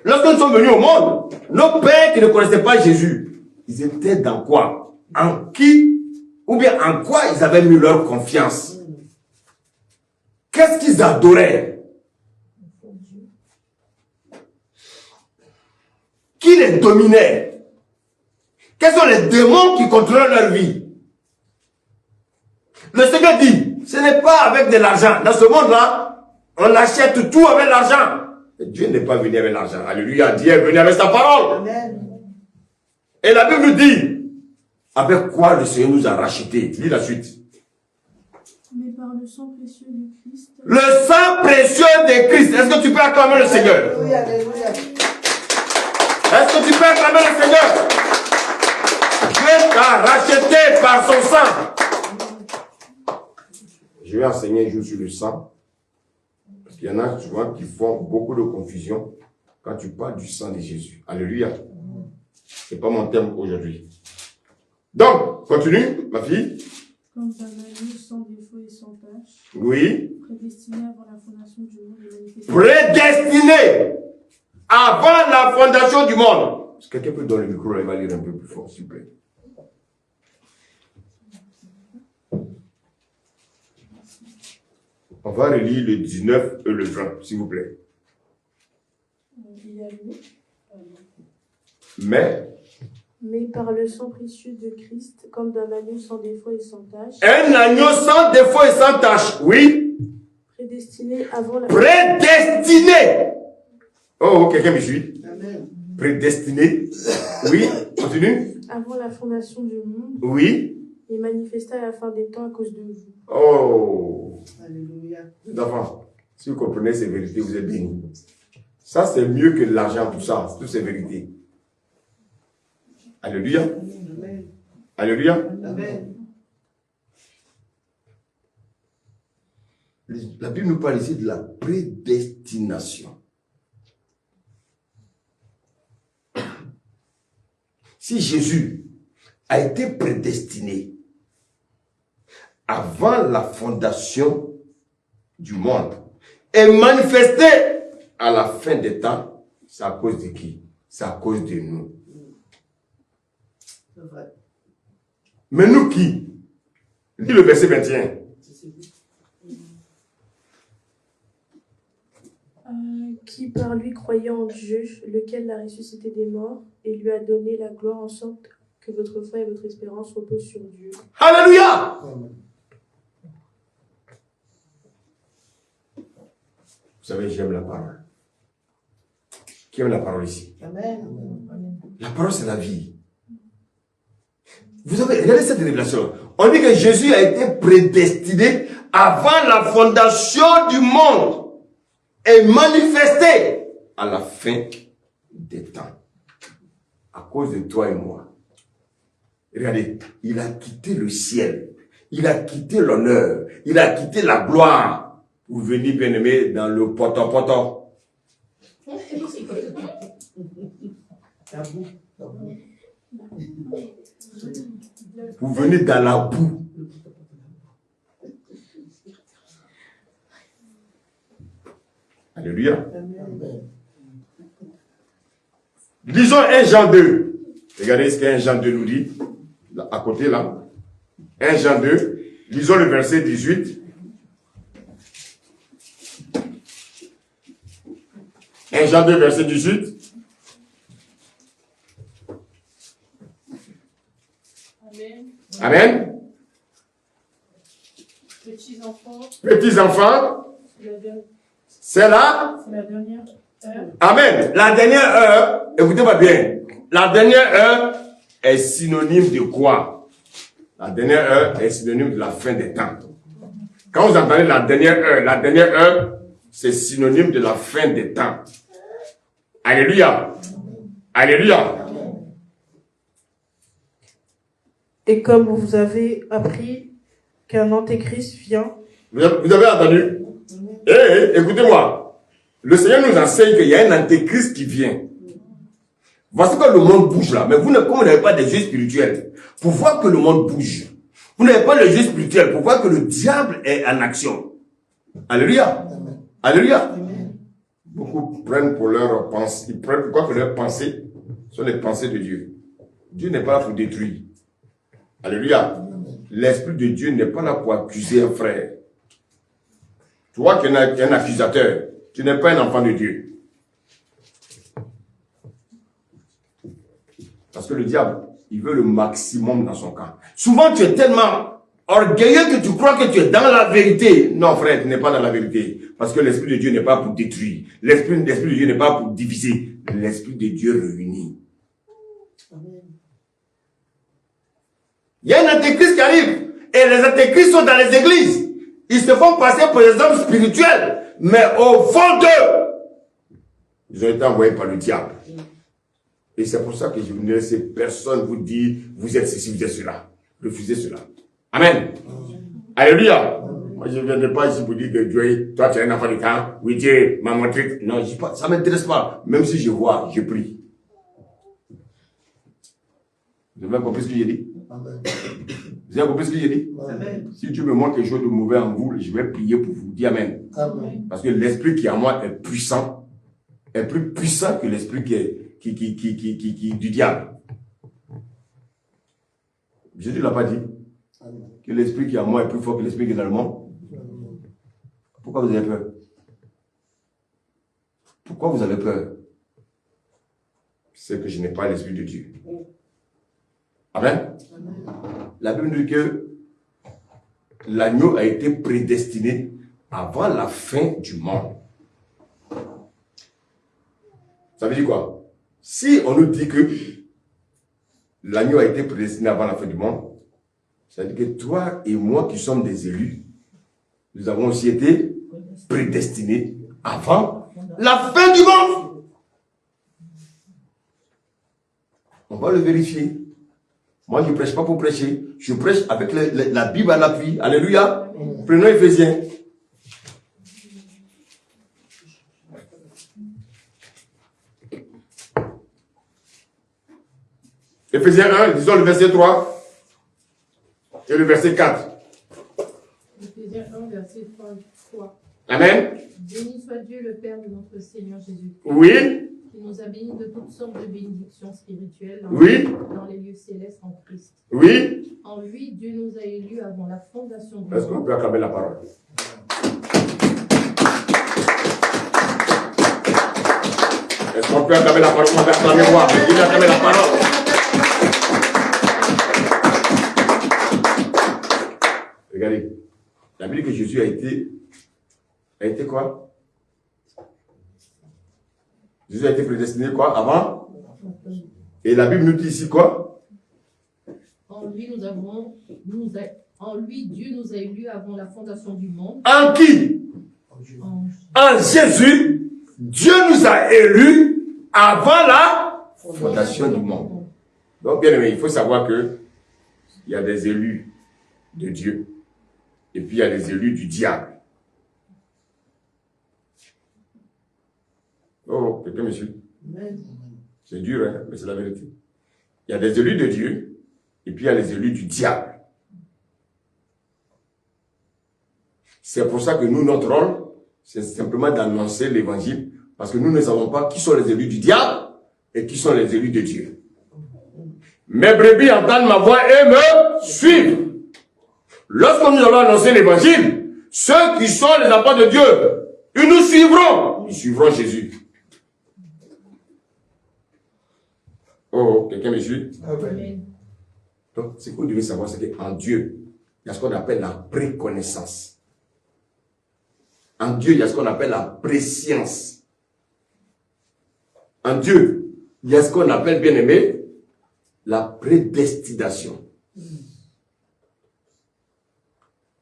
[SPEAKER 1] Lorsque nous sommes venus au monde, nos pères qui ne connaissaient pas Jésus, ils étaient dans quoi? En qui? Ou bien en quoi ils avaient mis leur confiance? Qu'est-ce qu'ils adoraient? Qui les dominait? Quels sont les démons qui contrôlent leur vie? Le Seigneur dit, ce n'est pas avec de l'argent. Dans ce monde-là, on achète tout avec l'argent. Dieu n'est pas venu avec l'argent. Alléluia. Dieu est venu avec sa parole.
[SPEAKER 4] Amen.
[SPEAKER 1] Et la Bible nous dit, avec quoi le Seigneur nous a rachetés. Lis la suite.
[SPEAKER 3] Mais par le sang précieux du Christ,
[SPEAKER 1] Le sang précieux de Christ. Est-ce que tu peux acclamer le Seigneur?
[SPEAKER 4] Alléluia, alléluia.
[SPEAKER 1] Est-ce que tu peux acclamer le Seigneur? Dieu t'a racheté par son sang. Je vais enseigner un jour sur le sang. Parce qu'il y en a souvent qui font beaucoup de confusion quand tu parles du sang de Jésus. Alléluia. Ce n'est pas mon thème aujourd'hui. Donc, continue, ma fille.
[SPEAKER 3] comme un agneau sans défaut et sans tache,
[SPEAKER 1] Oui.
[SPEAKER 3] prédestiné avant la fondation du monde et manifesté.
[SPEAKER 1] Prédestiné avant la fondation du monde. Est-ce que quelqu'un peut donner le micro, il va lire un peu plus fort, s'il vous plaît. On va relire le 19 et le 20, s'il vous plaît.
[SPEAKER 3] Il y a lu. Mais par le sang précieux de Christ, comme d'un agneau sans défaut et sans tache,
[SPEAKER 1] Un agneau sans défaut et sans tache. Oui.
[SPEAKER 3] prédestiné avant la
[SPEAKER 1] Prédestiné. Oh, quelqu'un me suit.
[SPEAKER 4] Amen.
[SPEAKER 1] Prédestiné. Oui. Continue.
[SPEAKER 3] avant la fondation du monde
[SPEAKER 1] Oui.
[SPEAKER 3] et manifesté à la fin des temps à cause de vous.
[SPEAKER 1] Oh.
[SPEAKER 4] Alléluia.
[SPEAKER 1] Les enfants, si vous comprenez ces vérités, vous êtes bénis. Ça, c'est mieux que l'argent, tout ça, toutes ces vérités. Alléluia.
[SPEAKER 4] Amen.
[SPEAKER 1] Alléluia.
[SPEAKER 4] Amen.
[SPEAKER 1] La Bible nous parle ici de la prédestination. Si Jésus a été prédestiné avant la fondation du monde et manifesté à la fin des temps, c'est à cause de qui? C'est à cause de nous.
[SPEAKER 4] C'est vrai.
[SPEAKER 1] Mais nous qui? Lis le verset 21.
[SPEAKER 3] Qui par lui croyait en Dieu, lequel l'a ressuscité des morts et lui a donné la gloire en sorte que votre foi et votre espérance reposent sur Dieu.
[SPEAKER 1] Alléluia! Vous savez, j'aime la parole. Qui aime la parole ici?
[SPEAKER 4] Amen.
[SPEAKER 1] La parole, c'est la vie. Vous avez, regardez cette révélation. On dit que Jésus a été prédestiné avant la fondation du monde et manifesté à la fin des temps. À cause de toi et moi. Regardez, il a quitté le ciel. Il a quitté l'honneur. Il a quitté la gloire pour venir, bien-aimé, dans le poton-poton.
[SPEAKER 4] Tabou.
[SPEAKER 1] Pour venir dans la boue. Alléluia.
[SPEAKER 4] Amen.
[SPEAKER 1] Lisons 1 Jean 2. Regardez ce qu'un Jean 2 nous dit. Là, à côté là. 1 Jean 2. Lisons le verset 18. 1 Jean 2, verset 18.
[SPEAKER 5] Amen.
[SPEAKER 1] Amen.
[SPEAKER 5] Petits enfants,
[SPEAKER 1] Petits enfants,
[SPEAKER 5] c'est la
[SPEAKER 1] c'est là.
[SPEAKER 5] dernière heure.
[SPEAKER 1] Amen. La dernière heure, écoutez-moi bien. La dernière heure est synonyme de quoi? La dernière heure est synonyme de la fin des temps. Quand vous entendez la dernière heure, c'est synonyme de la fin des temps. Alléluia. Alléluia.
[SPEAKER 2] Et comme vous avez appris qu'un antéchrist vient,
[SPEAKER 1] Vous avez entendu? Écoutez-moi. Le Seigneur nous enseigne qu'il y a un antéchrist qui vient. Voici que le monde bouge là. Mais vous, comme vous n'avez pas des yeux spirituels, pour voir que le monde bouge, vous n'avez pas les yeux spirituels pour voir que le diable est en action. Alléluia. Alléluia. Beaucoup prennent pour leur pensée, ils prennent quoi que leurs pensées sont les pensées de Dieu. Dieu n'est pas là pour détruire. Alléluia. L'Esprit de Dieu n'est pas là pour accuser un frère. Toi qui es un accusateur, tu n'es pas un enfant de Dieu. Parce que le diable, il veut le maximum dans son camp. Souvent, tu es tellement orgueilleux que tu crois que tu es dans la vérité. Non, frère, tu n'es pas dans la vérité. Parce que l'Esprit de Dieu n'est pas pour détruire. L'Esprit de Dieu n'est pas pour diviser. L'Esprit de Dieu réunit. Il y a un antéchrist qui arrive. Et les antéchrists sont dans les églises. Ils se font passer pour des hommes spirituels. Mais au fond d'eux, ils ont été envoyés par le diable. Et c'est pour ça que je ne laisse personne vous dire, vous êtes ceci, vous êtes cela. Refusez cela. Amen. Alléluia. Moi, je ne viendrai pas ici pour dire que Dieu, toi, tu es un enfant de temps. Oui, Dieu m'a montré. Non, ça ne m'intéresse pas. Même si je vois, je prie. Vous avez compris ce que j'ai dit? Vous avez compris ce que j'ai dit?
[SPEAKER 4] Amen.
[SPEAKER 1] Si Dieu me montre quelque chose de mauvais en vous, je vais prier pour vous. Dis Amen.
[SPEAKER 4] Amen.
[SPEAKER 1] Parce que l'esprit qui est en moi est puissant. Est plus puissant que l'esprit du diable. Jésus ne l'a pas dit. Que l'esprit qui est en moi est plus fort que l'esprit qui est dans le monde. Pourquoi vous avez peur? Pourquoi vous avez peur? C'est que je n'ai pas l'esprit de Dieu. Amen. La Bible nous dit que l'agneau a été prédestiné avant la fin du monde. Ça veut dire quoi? Si on nous dit que l'agneau a été prédestiné avant la fin du monde, ça veut dire que toi et moi qui sommes des élus, nous avons aussi été prédestinés avant la fin du monde. On va le vérifier. Moi, je ne prêche pas pour prêcher. Je prêche avec la Bible à l'appui. Alléluia. Prenons Éphésiens. Éphésiens 1, disons le verset 3 et le verset 4.
[SPEAKER 5] Éphésiens 1, verset 3.
[SPEAKER 1] Amen.
[SPEAKER 5] Béni soit Dieu le Père de notre Seigneur Jésus,
[SPEAKER 1] Oui.
[SPEAKER 5] qui nous a bénis de toutes sortes de bénédictions spirituelles
[SPEAKER 1] Oui.
[SPEAKER 5] dans les lieux célestes en Christ.
[SPEAKER 1] Oui.
[SPEAKER 5] En lui, Dieu nous a élus avant la fondation du
[SPEAKER 1] Est-ce qu'on
[SPEAKER 5] monde.
[SPEAKER 1] peut acclamer la parole? Est-ce qu'on peut acclamer la parole? On va acclamer moi. Il va acclamer la parole. Regardez. La Bible dit que Jésus a été quoi? Jésus a été prédestiné quoi? Avant? Et la Bible nous dit ici quoi?
[SPEAKER 5] En lui, Dieu nous a élus avant la fondation du monde.
[SPEAKER 1] En qui? En Jésus, Dieu nous a élus avant la fondation du monde. Donc, bien aimé, il faut savoir que il y a des élus de Dieu et puis il y a des élus du diable. Oh, quelqu'un me suit? C'est dur, hein, mais c'est la vérité. Il y a des élus de Dieu et puis il y a les élus du diable. C'est pour ça que nous, notre rôle, c'est simplement d'annoncer l'évangile, parce que nous ne savons pas qui sont les élus du diable et qui sont les élus de Dieu. Mes brebis entendent ma voix et me suivent. Lorsque nous allons annoncer l'évangile, ceux qui sont les enfants de Dieu, ils nous suivront. Ils suivront Jésus. Oh, quelqu'un me suit?
[SPEAKER 5] Amen.
[SPEAKER 1] Donc, ce que vous devez savoir, c'est qu'en Dieu, il y a ce qu'on appelle la préconnaissance. En Dieu, il y a ce qu'on appelle la préscience. En Dieu, il y a ce qu'on appelle, bien aimé, la prédestination.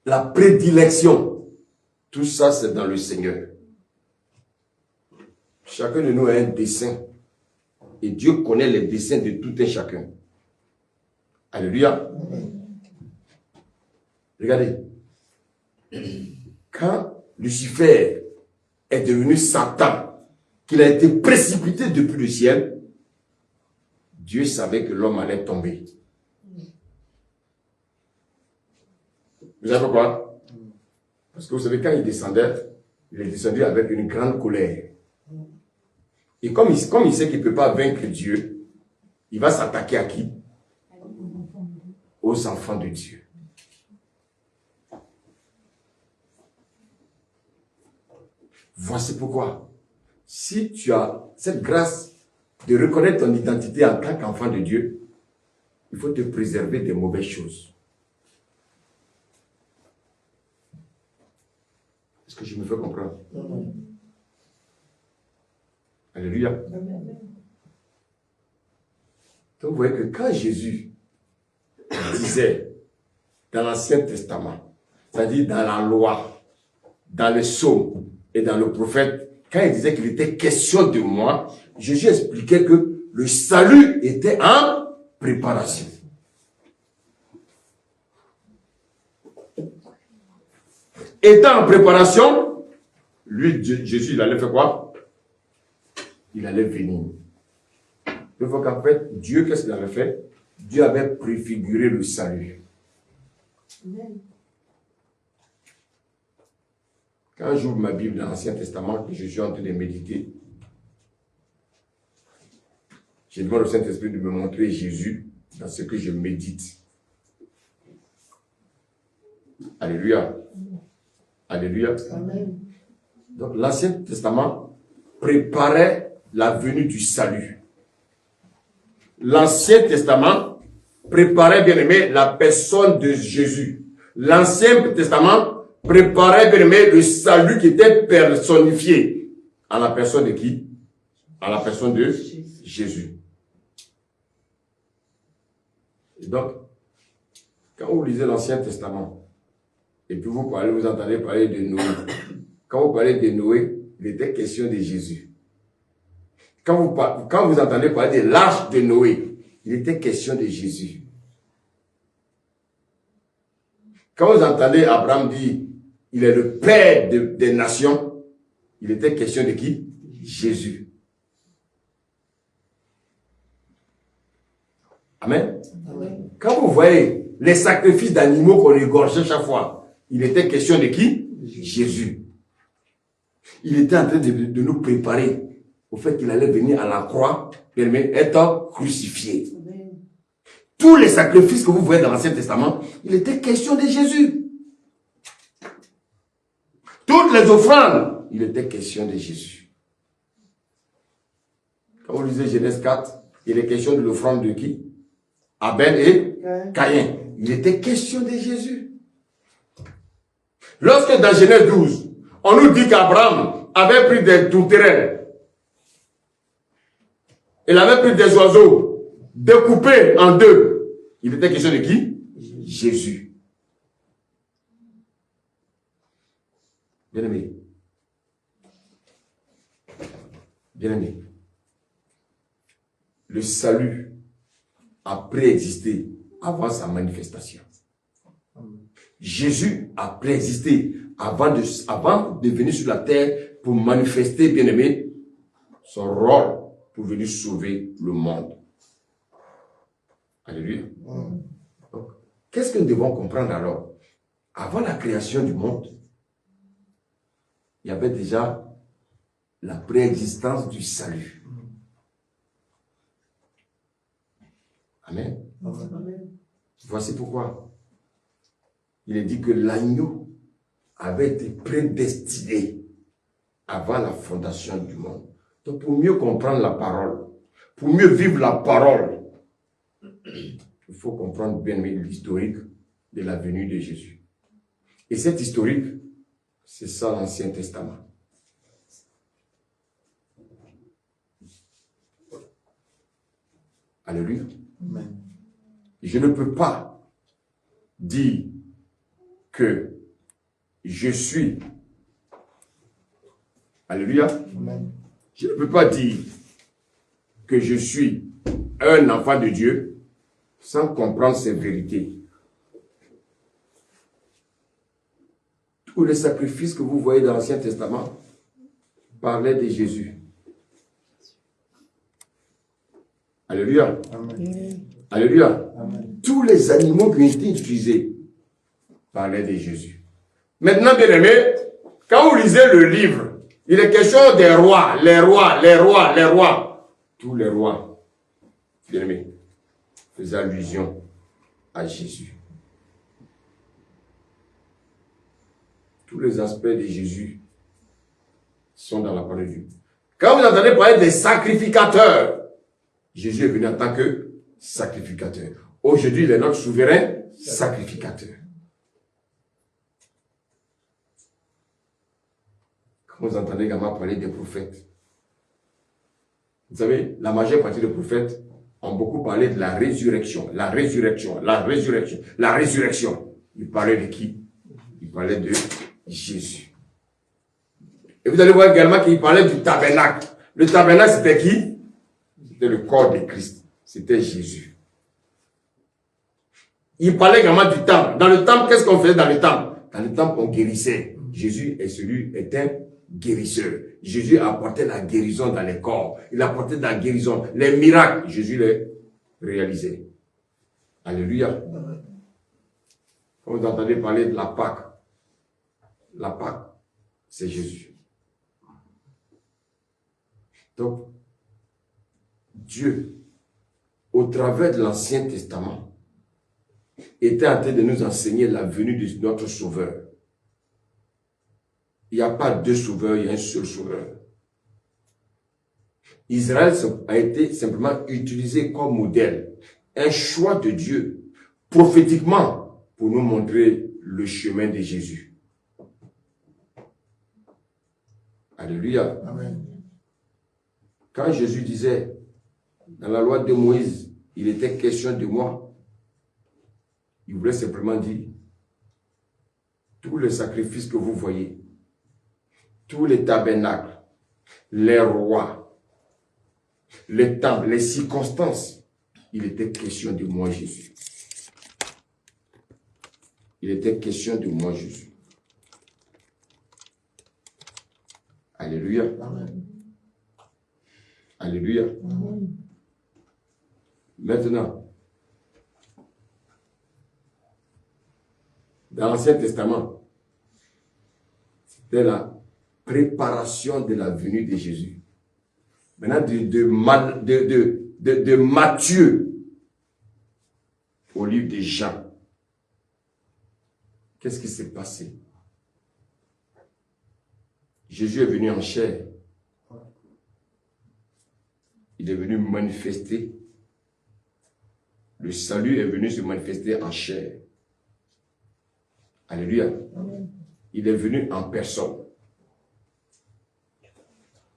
[SPEAKER 1] La prédilection. Tout ça, c'est dans le Seigneur. Chacun de nous a un dessein. Et Dieu connaît les desseins de tout un chacun. Alléluia. Regardez. Quand Lucifer est devenu Satan, qu'il a été précipité depuis le ciel, Dieu savait que l'homme allait tomber. Vous savez pourquoi? Parce que vous savez, quand il est descendu avec une grande colère. Et comme il sait qu'il ne peut pas vaincre Dieu, il va s'attaquer à qui? Aux enfants de Dieu. Voici pourquoi, si tu as cette grâce de reconnaître ton identité en tant qu'enfant de Dieu, il faut te préserver des mauvaises choses. Est-ce que je me fais comprendre? Alléluia. Donc vous voyez que quand Jésus disait dans l'Ancien Testament, c'est-à-dire dans la loi, dans les psaumes et dans le prophète, quand il disait qu'il était question de moi, Jésus expliquait que le salut était en préparation. Étant en préparation, lui, Jésus, il allait faire quoi? Il allait venir. Il faut qu'en fait, Dieu, qu'est-ce qu'il avait fait? Dieu avait préfiguré le salut.
[SPEAKER 4] Amen.
[SPEAKER 1] Quand j'ouvre ma Bible dans l'Ancien Testament, que je suis en train de méditer, je demande au Saint-Esprit de me montrer Jésus dans ce que je médite. Alléluia. Alléluia.
[SPEAKER 4] Amen.
[SPEAKER 1] Donc l'Ancien Testament préparait la venue du salut. L'Ancien Testament préparait, bien aimé, la personne de Jésus. L'Ancien Testament préparait, bien aimé, le salut qui était personnifié. À la personne de qui? À la personne de Jésus. Et donc, quand vous lisez l'Ancien Testament, et puis vous entendez parler de Noé. Quand vous parlez de Noé, il était question de Jésus. Quand vous entendez parler de l'arche de Noé, il était question de Jésus. Quand vous entendez Abraham dire, il est le père des nations, il était question de qui? Jésus. Amen.
[SPEAKER 4] Amen.
[SPEAKER 1] Quand vous voyez les sacrifices d'animaux qu'on égorgeait chaque fois, il était question de qui? Jésus. Il était en train de nous préparer au fait qu'il allait venir à la croix, être crucifié.
[SPEAKER 4] Amen.
[SPEAKER 1] Tous les sacrifices que vous voyez dans l'Ancien Testament, il était question de Jésus. Toutes les offrandes, il était question de Jésus. Quand vous lisez Genèse 4, il est question de l'offrande de qui? Abel et Caïn. Il était question de Jésus. Lorsque dans Genèse 12, on nous dit qu'Abraham avait pris des tourterelles, il avait pris des oiseaux découpés en deux, il était question de qui? Jésus. Bien-aimé. Bien-aimé. Le salut a préexisté avant sa manifestation. Jésus a préexisté avant de venir sur la terre pour manifester, bien-aimé, son rôle pour venir sauver le monde. Alléluia. Donc, qu'est-ce que nous devons comprendre alors? Avant la création du monde, il y avait déjà la préexistence du salut. Amen.
[SPEAKER 4] Amen.
[SPEAKER 1] Voici pourquoi il est dit que l'agneau avait été prédestiné avant la fondation du monde. Donc pour mieux comprendre la parole, pour mieux vivre la parole, il faut comprendre bien l'historique de la venue de Jésus. Et cet historique, c'est ça l'Ancien Testament. Alléluia.
[SPEAKER 4] Amen.
[SPEAKER 1] Je ne peux pas dire que je suis. Alléluia.
[SPEAKER 4] Amen.
[SPEAKER 1] Je ne peux pas dire que je suis un enfant de Dieu sans comprendre ces vérités. Tous les sacrifices que vous voyez dans l'Ancien Testament parlaient de Jésus. Alléluia.
[SPEAKER 4] Amen.
[SPEAKER 1] Alléluia.
[SPEAKER 4] Amen.
[SPEAKER 1] Tous les animaux qui ont été utilisés parlaient de Jésus. Maintenant, bien aimé, quand vous lisez le livre, il est question des rois, les rois, les rois, les rois. Tous les rois, bien aimé, faisaient allusion à Jésus. Tous les aspects de Jésus sont dans la parole de Dieu. Quand vous entendez parler des sacrificateurs, Jésus est venu en tant que sacrificateur. Aujourd'hui, il est notre souverain sacrificateur. Quand vous entendez également parler des prophètes, vous savez, la majeure partie des prophètes ont beaucoup parlé de la résurrection, la résurrection, la résurrection, la résurrection. Ils parlaient de qui? Ils parlaient de Jésus. Et vous allez voir également qu'ils parlaient du tabernacle. Le tabernacle, c'était qui? C'était le corps de Christ. C'était Jésus. Il parlait également du temple. Dans le temple, qu'est-ce qu'on faisait dans le temple? Dans le temple, on guérissait. Jésus est un guérisseur. Jésus apportait la guérison dans les corps. Il apportait de la guérison. Les miracles, Jésus les réalisait. Alléluia. Quand vous entendez parler de la Pâque, c'est Jésus. Donc, Dieu, au travers de l'Ancien Testament, était en train de nous enseigner la venue de notre Sauveur. Il n'y a pas deux sauveurs, il y a un seul sauveur. Israël a été simplement utilisé comme modèle, un choix de Dieu, prophétiquement, pour nous montrer le chemin de Jésus. Alléluia.
[SPEAKER 4] Amen.
[SPEAKER 1] Quand Jésus disait, dans la loi de Moïse, il était question de moi, il voulait simplement dire, tous les sacrifices que vous voyez, tous les tabernacles, les rois, les temples, les circonstances, il était question de moi, Jésus. Il était question de moi, Jésus. Alléluia.
[SPEAKER 4] Amen.
[SPEAKER 1] Alléluia.
[SPEAKER 4] Amen.
[SPEAKER 1] Maintenant, dans l'Ancien Testament, c'était la préparation de la venue de Jésus. Maintenant, de Matthieu au livre de Jean, qu'est-ce qui s'est passé? Jésus est venu en chair. Il est venu manifester. Le salut est venu se manifester en chair. Alléluia. Il est venu en personne.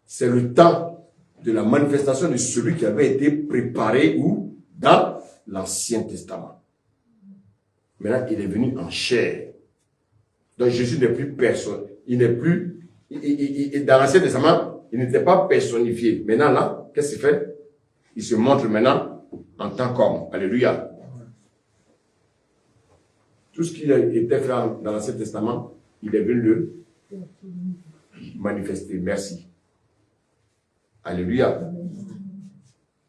[SPEAKER 1] C'est le temps de la manifestation de celui qui avait été préparé où? Dans l'Ancien Testament. Maintenant, il est venu en chair. Donc Jésus n'est plus personne. Il n'est plus... dans l'Ancien Testament, il n'était pas personnifié. Maintenant, là, qu'est-ce qu'il fait? Il se montre maintenant en tant qu'homme. Alléluia. Tout ce qui a été fait dans l'Ancien Testament, il est venu le manifester. Merci. Alléluia.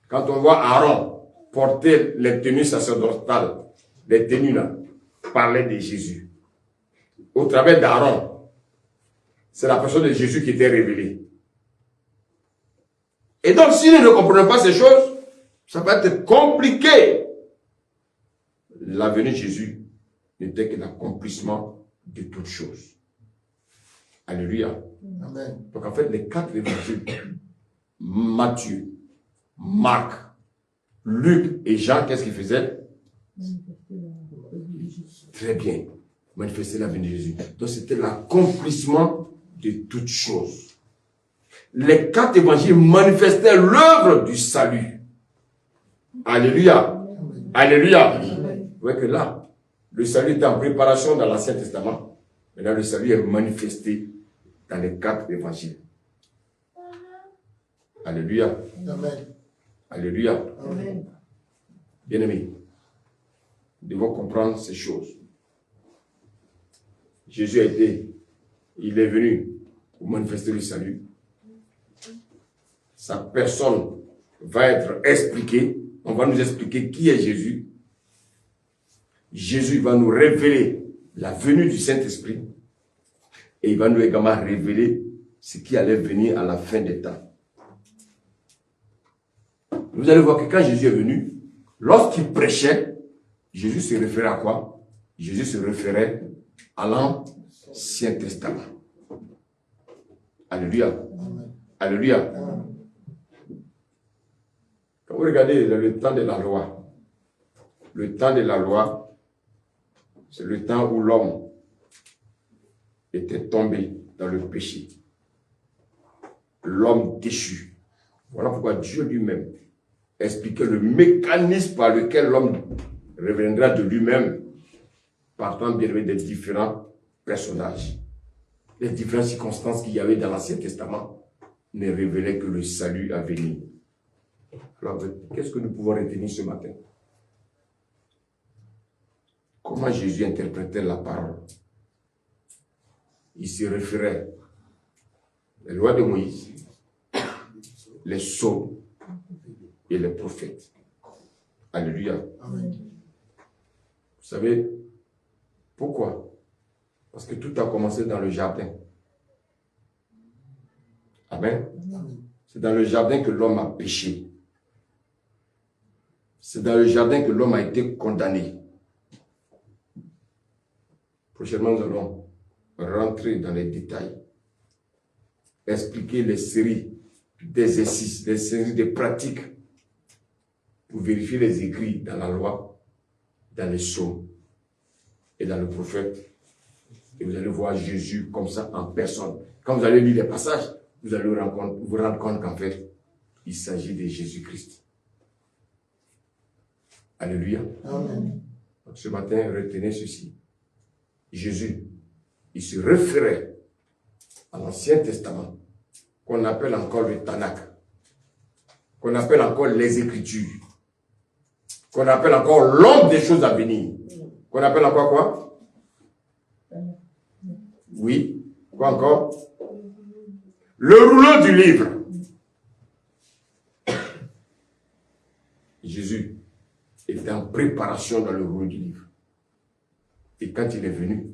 [SPEAKER 1] Quand on voit Aaron porter les tenues sacerdotales, les tenues là, parlaient de Jésus. Au travers d'Aaron, c'est la personne de Jésus qui était révélée. Et donc, si nous ne comprenons pas ces choses, ça va être compliqué. La venue de Jésus n'était que l'accomplissement de toutes choses. Alléluia.
[SPEAKER 4] Amen.
[SPEAKER 1] Donc, en fait, les 4 évangiles, Matthieu, Marc, Luc et Jean, qu'est-ce qu'ils faisaient? Très bien. Manifester la venue de Jésus. Donc, c'était l'accomplissement de toutes choses. Les 4 évangiles manifestaient l'œuvre du salut. Alléluia. Alléluia. Vous voyez que là, le salut était en préparation dans l'Ancien Testament. Maintenant, le salut est manifesté dans les 4 évangiles. Alléluia.
[SPEAKER 4] Amen.
[SPEAKER 1] Alléluia.
[SPEAKER 4] Amen.
[SPEAKER 1] Bien-aimés, nous devons comprendre ces choses. Jésus il est venu pour manifester le salut. Sa personne va être expliquée. On va nous expliquer qui est Jésus. Jésus va nous révéler la venue du Saint-Esprit. Et il va nous également révéler ce qui allait venir à la fin des temps. Vous allez voir que quand Jésus est venu, lorsqu'il prêchait, Jésus se référait à quoi? Jésus se référait à l'Ancien Testament. Alléluia.
[SPEAKER 4] Amen.
[SPEAKER 1] Alléluia.
[SPEAKER 4] Amen.
[SPEAKER 1] Quand vous regardez le temps de la loi, le temps de la loi, c'est le temps où l'homme était tombé dans le péché. L'homme déchu. Voilà pourquoi Dieu lui-même expliquait le mécanisme par lequel l'homme reviendra de lui-même, partant bien des différents personnages. Les différentes circonstances qu'il y avait dans l'Ancien Testament ne révélaient que le salut à venir. Alors, qu'est-ce que nous pouvons retenir ce matin? Comment Jésus interprétait la parole? Il se référait aux lois de Moïse, les psaumes et les prophètes. Alléluia.
[SPEAKER 4] Amen.
[SPEAKER 1] Vous savez pourquoi? Parce que tout a commencé dans le jardin. Amen. C'est dans le jardin que l'homme a péché. C'est dans le jardin que l'homme a été condamné. Prochainement, nous allons rentrer dans les détails, expliquer les séries d'exercices, les séries de pratiques pour vérifier les écrits dans la loi, dans les psaumes et dans le prophète. Et vous allez voir Jésus comme ça en personne. Quand vous allez lire les passages, vous allez vous rendre compte qu'en fait, il s'agit de Jésus-Christ. Alléluia.
[SPEAKER 4] Amen.
[SPEAKER 1] Donc ce matin, retenez ceci. Jésus, il se référait à l'Ancien Testament, qu'on appelle encore le Tanakh, qu'on appelle encore les Écritures, qu'on appelle encore l'homme des choses à venir, qu'on appelle encore quoi? Oui, quoi encore? Le rouleau du livre. Jésus était en préparation dans le rouleau du livre. Et quand il est venu,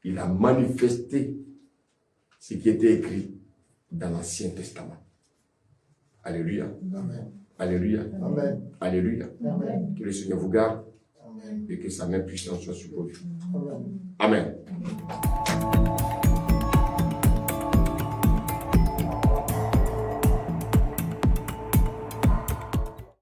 [SPEAKER 1] il a manifesté ce qui était écrit dans l'Ancien Testament. Alléluia.
[SPEAKER 4] Amen.
[SPEAKER 1] Alléluia.
[SPEAKER 4] Amen.
[SPEAKER 1] Alléluia.
[SPEAKER 4] Amen.
[SPEAKER 1] Que le Seigneur vous garde
[SPEAKER 4] Amen.
[SPEAKER 1] et que sa main puissante soit sur vous.
[SPEAKER 4] Amen.
[SPEAKER 1] Amen.